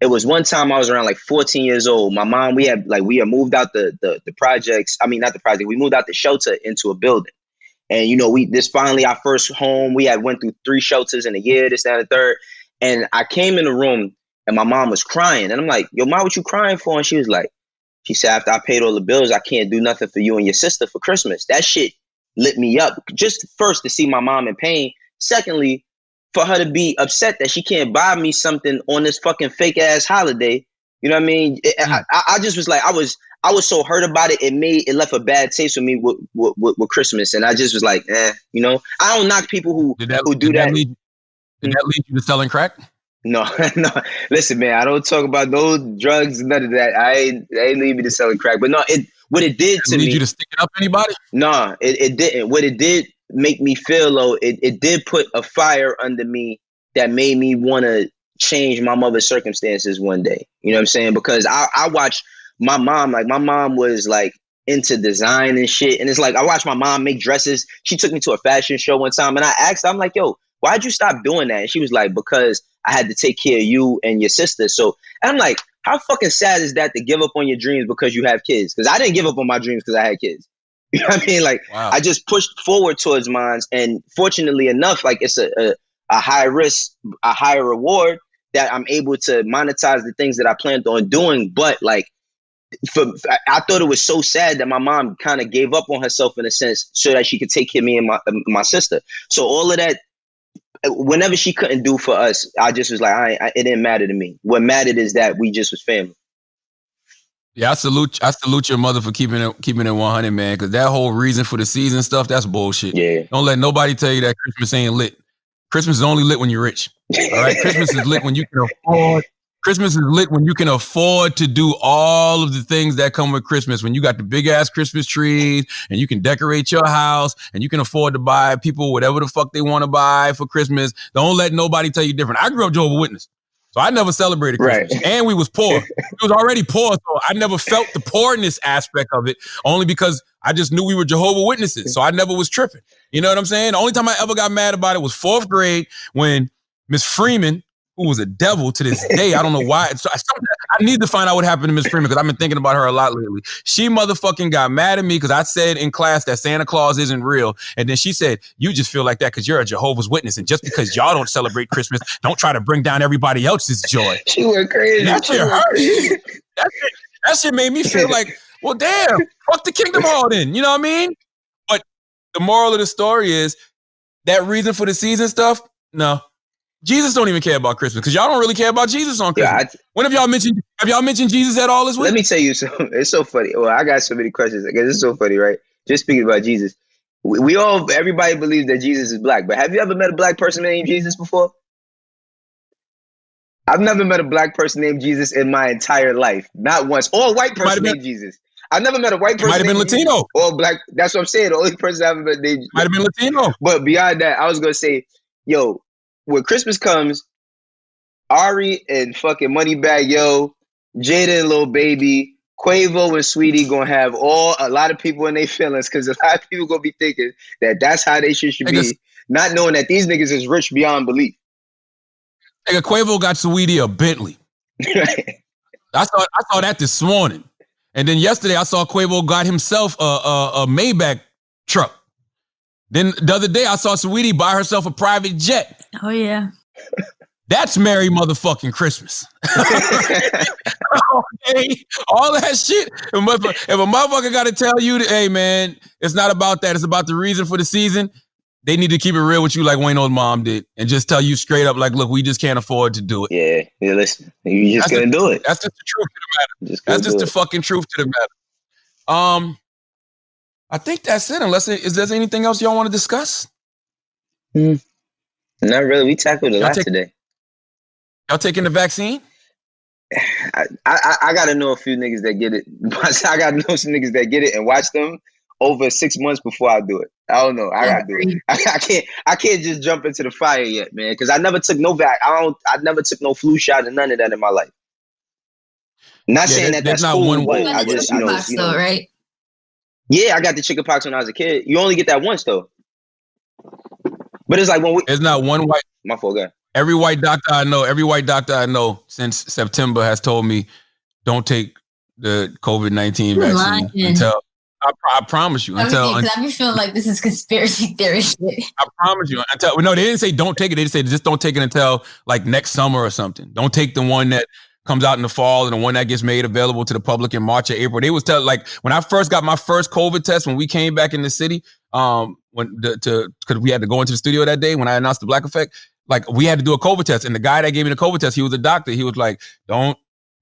it was one time I was around like 14 years old. My mom, we had moved out the projects. I mean, not the project. We moved out the shelter into a building. And, you know, this finally our first home. We had went through 3 shelters in a year, this, that, and the third. And I came in the room and my mom was crying. And I'm like, yo, Ma, what you crying for? And she was like, she said, after I paid all the bills, I can't do nothing for you and your sister for Christmas. That shit lit me up. Just first to see my mom in pain. Secondly, for her to be upset that she can't buy me something on this fucking fake ass holiday. You know what I mean? I just was like, I was so hurt about it. It left a bad taste with me with Christmas. And I just was like, you know, I don't knock people who do that. Did that lead you to selling crack? No. Listen, man, I don't talk about no drugs, none of that. I ain't lead me to selling crack. But no, what it did to me. Did you to stick it up anybody? No, it didn't. What it did make me feel, though, it did put a fire under me that made me want to change my mother's circumstances one day. You know what I'm saying? Because I watched my mom, like my mom was like into design and shit. And it's like, I watched my mom make dresses. She took me to a fashion show one time and I asked her, I'm like, yo, why'd you stop doing that? And she was like, because I had to take care of you and your sister. So, and I'm like, how fucking sad is that to give up on your dreams because you have kids? Because I didn't give up on my dreams because I had kids. You know what I mean? Like, wow. I just pushed forward towards mine. And fortunately enough, like it's a high risk, a higher reward that I'm able to monetize the things that I planned on doing. But like, I thought it was so sad that my mom kind of gave up on herself in a sense so that she could take care of me and my sister. So all of that, whenever she couldn't do for us, I just was like, it didn't matter to me. What mattered is that we just was family. Yeah, I salute your mother for keeping it 100, man. Because that whole reason for the season stuff, that's bullshit. Yeah. Don't let nobody tell you that Christmas ain't lit. Christmas is only lit when you're rich. All right, Christmas is lit when you can afford. Christmas is lit when you can afford to do all of the things that come with Christmas. When you got the big ass Christmas trees and you can decorate your house and you can afford to buy people whatever the fuck they want to buy for Christmas. Don't let nobody tell you different. I grew up Jehovah's Witness, so I never celebrated Christmas. Right. And we was poor. We was already poor, so I never felt the poorness aspect of it, only because I just knew we were Jehovah's Witnesses, so I never was tripping. You know what I'm saying? The only time I ever got mad about it was 4th grade when Miss Freeman, who was a devil to this day. I don't know why. So I need to find out what happened to Miss Freeman because I've been thinking about her a lot lately. She motherfucking got mad at me because I said in class that Santa Claus isn't real. And then she said, you just feel like that because you're a Jehovah's Witness. And just because y'all don't celebrate Christmas, don't try to bring down everybody else's joy. She went crazy. That shit hurt. That shit made me feel like, well, damn, fuck the Kingdom Hall then. You know what I mean? But the moral of the story is that reason for the season stuff, no. Jesus don't even care about Christmas because y'all don't really care about Jesus on Christmas. Yeah, when have y'all mentioned Jesus at all this week? Let me tell you something. It's so funny. Well, I got so many questions. I guess it's so funny, right? Just speaking about Jesus. Everybody believes that Jesus is black, but have you ever met a black person named Jesus before? I've never met a black person named Jesus in my entire life. Not once. Or a white person named Jesus. I've never met a white person. Might have been Latino. Or black. That's what I'm saying. The only person I've ever met named might have been Latino. But beyond that, I was going to say, yo, when Christmas comes, Ari and fucking Moneybag Yo, Jada and Lil Baby, Quavo and Sweetie gonna have a lot of people in their feelings because a lot of people gonna be thinking that that's how they should be, not knowing that these niggas is rich beyond belief. Nigga, Quavo got Sweetie a Bentley. I saw that this morning, and then yesterday I saw Quavo got himself a Maybach truck. Then the other day, I saw Sweetie buy herself a private jet. Oh, yeah. That's Merry motherfucking Christmas. Okay? All that shit. If a motherfucker got to tell you, that, hey, man, it's not about that. It's about the reason for the season. they need to keep it real with you like Wayno's mom did and just tell you straight up, like, look, we just can't afford to do it. Yeah, listen, you just couldn't do it. That's just the truth to the matter. That's just the fucking truth to the matter. I think that's it. Unless is there anything else y'all want to discuss? Not really. We tackled a lot today. Y'all taking the vaccine? I got to know a few niggas that get it. I got to know some niggas that get it and watch them over 6 months before I do it. I don't know. I got to do it. I can't just jump into the fire yet, man. Because I never took no I never took no flu shot and none of that in my life. Not saying that's not cool. One but I just right? Yeah, I got the chickenpox when I was a kid. You only get that once though. But it's like when there's not one white. My fault, guy. Every white doctor I know since September has told me, don't take the COVID-19 vaccine until I promise you. Until I be feeling like this is conspiracy theory shit. I promise you. No, they didn't say don't take it. They just said just don't take it until like next summer or something. Don't take the one that comes out in the fall and the one that gets made available to the public in March or April. They was telling, like, when I first got my first COVID test, when we came back in the city, because we had to go into the studio that day when I announced the Black Effect, like we had to do a COVID test. And the guy that gave me the COVID test, he was a doctor. He was like,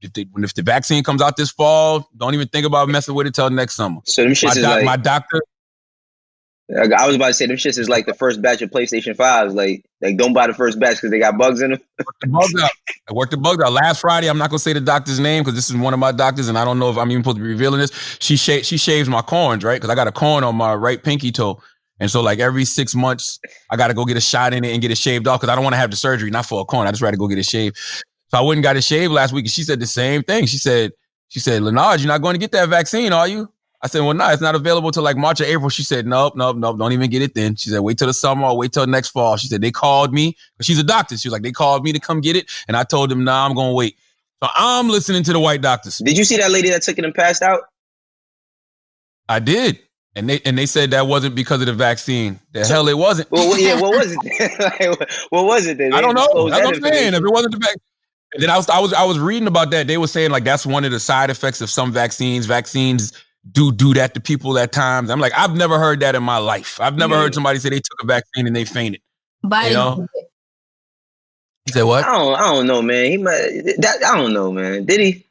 if the vaccine comes out this fall, don't even think about messing with it till next summer. So them shits my doctor. I was about to say them shits is like the first batch of PlayStation 5s. Like don't buy the first batch because they got bugs in them. I worked the bugs out. Last Friday, I'm not gonna say the doctor's name because this is one of my doctors, and I don't know if I'm even supposed to be revealing this. She shaves my corns, right? Because I got a corn on my right pinky toe, and so like every 6 months, I got to go get a shot in it and get it shaved off because I don't want to have the surgery, not for a corn. I just rather go get it shaved. So I went and got it shaved last week, and she said the same thing. She said, Lenard, you're not going to get that vaccine, are you? I said, well, no, it's not available till like March or April. She said, nope, don't even get it then. She said, wait till the summer or wait till next fall. She said, they called me. She's a doctor. She was like, they called me to come get it. And I told them, nah, I'm going to wait. So I'm listening to the white doctors. Did you see that lady that took it and passed out? I did. And they said that wasn't because of the vaccine. The hell it wasn't. Well, yeah, what was it? What was it then? I don't know. That's what I'm saying. If it wasn't the vaccine. And then I was reading about that. They were saying like that's one of the side effects of some vaccines. Vaccines do that to people at times. I'm like, I've never heard that in my life. I've never heard somebody say they took a vaccine and they fainted. Biden. You know? He said what? I don't know, man. He might. I don't know, man. Did he?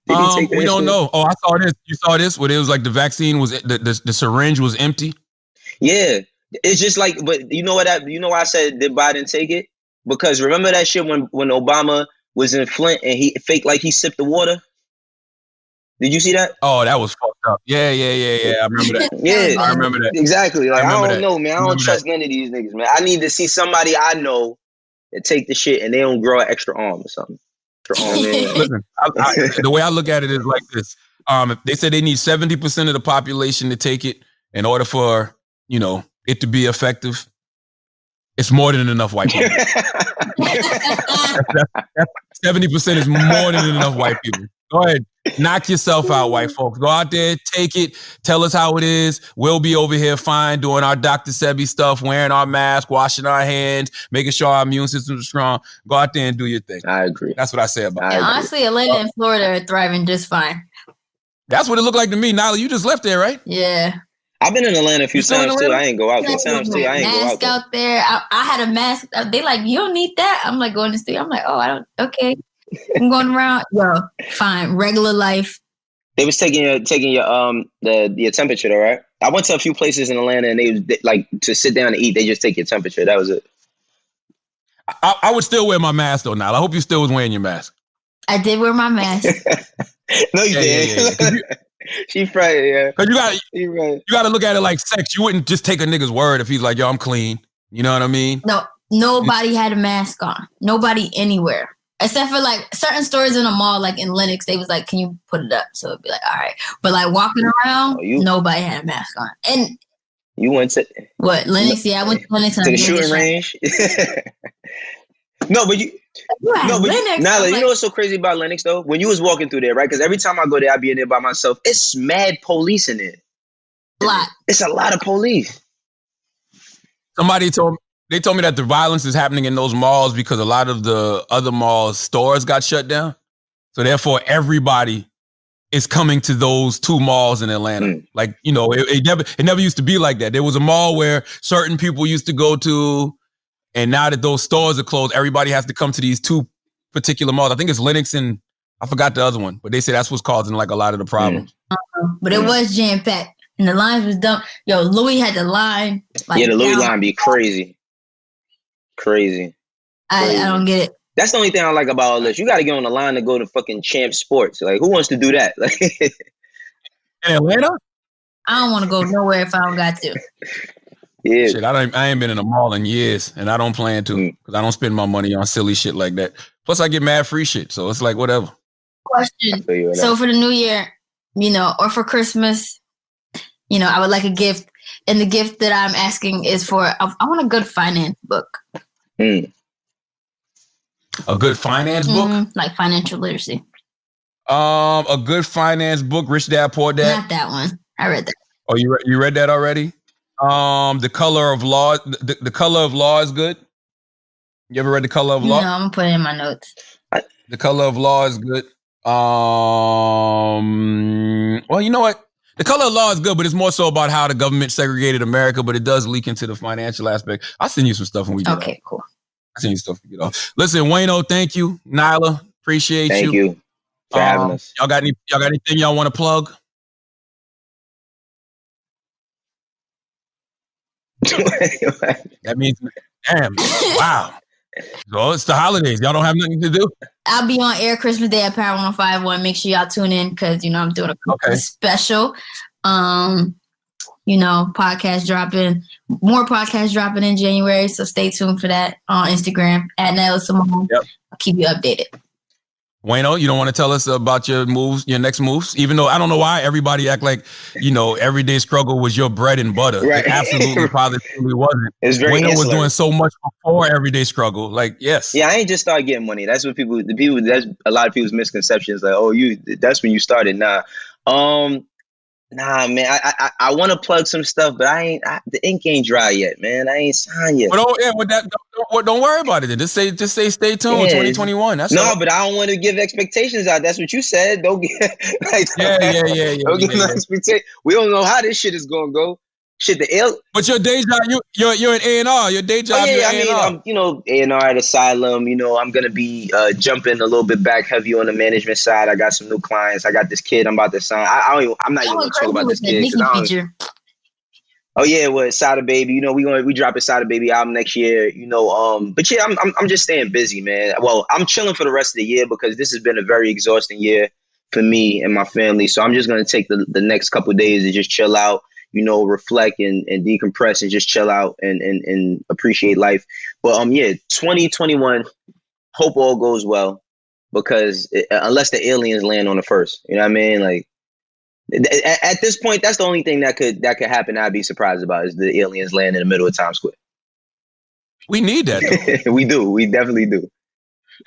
We don't know. Oh, I saw this. You saw this? Where it was like the vaccine was the syringe was empty. Yeah, it's just like. But you know what? You know why I said did Biden take it? Because remember that shit when Obama was in Flint and he faked like he sipped the water. Did you see that? Oh, that was fucked up. Yeah. I remember that. Yeah, I remember that. Exactly. Like, I don't know, man. I don't trust none of these niggas, man. I need to see somebody I know that take the shit and they don't grow an extra arm or something. Listen, the way I look at it is like this. They said they need 70% of the population to take it in order for, it to be effective. It's more than enough white people. 70% is more than enough white people. Go ahead. Knock yourself out, white folks. Go out there, take it, tell us how it is. We'll be over here fine, doing our Dr. Sebi stuff, wearing our mask, washing our hands, making sure our immune system is strong. Go out there and do your thing. I agree. That's what I say about it. Honestly, Atlanta and Florida are thriving just fine. That's what it looked like to me. Nyla, you just left there, right? Yeah. I've been in Atlanta a few times too. I ain't go out. Good times too. I ain't go out. Mask out there. I had a mask. They like, you don't need that. I'm like going to studio. I'm like, oh, I don't. Okay. I'm going around. Yo, fine. Regular life. They was taking your temperature, though, right? I went to a few places in Atlanta, and they like to sit down and eat. They just take your temperature. That was it. I would still wear my mask though. Now I hope you still was wearing your mask. I did wear my mask. No, you didn't. Yeah. She fried, yeah. Cause you got to look at it like sex. You wouldn't just take a nigga's word if he's like, yo, I'm clean. You know what I mean? No, nobody had a mask on. Nobody anywhere. Except for like certain stores in the mall, like in Lenox, they was like, can you put it up? So it'd be like, all right. But like walking around, nobody had a mask on. And you went to what? Lenox? Yeah, I went to Lenox. To the shooting range? No, but Nyla, you know what's so crazy about Lenox though? When you was walking through there, right? Because every time I go there, I be in there by myself. It's mad police in there. A lot. It's a lot of police. Somebody told me that the violence is happening in those malls because a lot of the other malls stores got shut down. So therefore, everybody is coming to those 2 malls in Atlanta. Like, you know, it never used to be like that. There was a mall where certain people used to go to, and now that those stores are closed, everybody has to come to these 2 particular malls. I think it's Lenox and I forgot the other one, but they say that's what's causing like a lot of the problems. But it was jam packed, and the lines was dumb. Yo, Louis had the line. Like, the Louis line be crazy. I don't get it. That's the only thing I like about all this. You got to get on the line to go to fucking Champ Sports. Like, who wants to do that? Like, in Atlanta? I don't want to go nowhere if I don't got to. Yeah. Shit, I ain't been in a mall in years, and I don't plan to because I don't spend my money on silly shit like that. Plus, I get mad free shit, so it's like whatever. Question. So for the new year, you know, or for Christmas, you know, I would like a gift, and the gift that I'm asking is for I want a good finance book. A good finance book? Like financial literacy. A good finance book, Rich Dad, Poor Dad. Not that one. I read that. Oh, you read that already? The Color of Law. The Color of Law is good. You ever read The Color of Law? No, I'm gonna put it in my notes. The Color of Law is good. Well, you know what? The Color of Law is good, but it's more so about how the government segregated America, but it does leak into the financial aspect. I'll send you some stuff when we get off. Cool. I'll send you stuff when we get off. Listen, Wayno, thank you. Nyla, appreciate you. Thank you for having us. Y'all got anything y'all want to plug? That means, damn, wow. So it's the holidays. Y'all don't have nothing to do? I'll be on air Christmas Day at Power 105.1. Make sure y'all tune in because, you know, I'm doing a Christmas special. You know, podcast dropping, more podcasts dropping in January. So stay tuned for that on Instagram at Nyla Simone. Yep. I'll keep you updated. Wayno, you don't want to tell us about your moves, your next moves? Even though I don't know why everybody act like, you know, everyday struggle was your bread and butter. Right. It absolutely positively wasn't. It's very Wayno was ancillary. doing so much before everyday struggle. Like, yes. Yeah, I ain't just started getting money. That's what that's a lot of people's misconceptions. Like, oh, that's when you started. Nah, man. I want to plug some stuff, but the ink ain't dry yet, man. I ain't signed yet. But don't worry about it. Then. Just say stay tuned. 2021. That's all. But I don't want to give expectations out. That's what you said. Don't get like, Don't give no expectations. We don't know how this shit is gonna go. Shit, But your day job, you're an A&R. Your day job, you're A&R. I'm A&R at Asylum. You know, I'm gonna be jumping a little bit back heavy on the management side. I got some new clients. I got this kid I'm about to sign. I'm not even gonna talk about this kid. Oh yeah, well, Sada Baby. You know, we dropping Sada Baby album next year. You know, but yeah, I'm just staying busy, man. Well, I'm chilling for the rest of the year because this has been a very exhausting year for me and my family. So I'm just gonna take the next couple of days to just chill out. You know, reflect and decompress and just chill out and appreciate life. But 2021, hope all goes well because unless the aliens land on the first, you know what I mean? Like at this point, that's the only thing that could happen. I'd be surprised about is the aliens land in the middle of Times Square. We need that. Though. We do. We definitely do.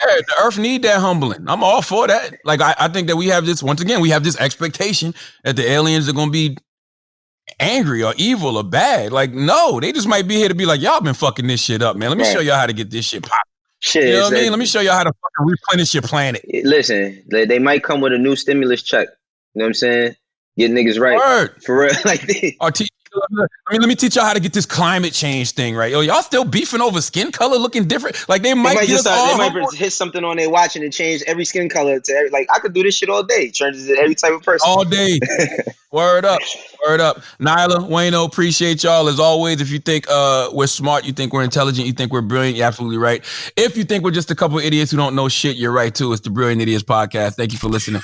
Yeah, the earth need that humbling. I'm all for that. Like I think that we have this expectation that the aliens are going to be angry or evil or bad. Like, no, they just might be here to be like, y'all been fucking this shit up, man. Let me show y'all how to get this shit popping. Shit, you know what I mean? Let me show y'all how to fucking replenish your planet. Listen, they might come with a new stimulus check. You know what I'm saying? Get niggas right. Word. For real. Like, let me teach y'all how to get this climate change thing right. Yo, y'all still beefing over skin color looking different. Like they might hit something on their watch and it change every skin color to every, like I could do this shit all day. Changes every type of person. All day. Word up. Nyla, Wayno, appreciate y'all as always. If you think we're smart, you think we're intelligent, you think we're brilliant, you're absolutely right. If you think we're just a couple of idiots who don't know shit, you're right too. It's the Brilliant Idiots Podcast. Thank you for listening.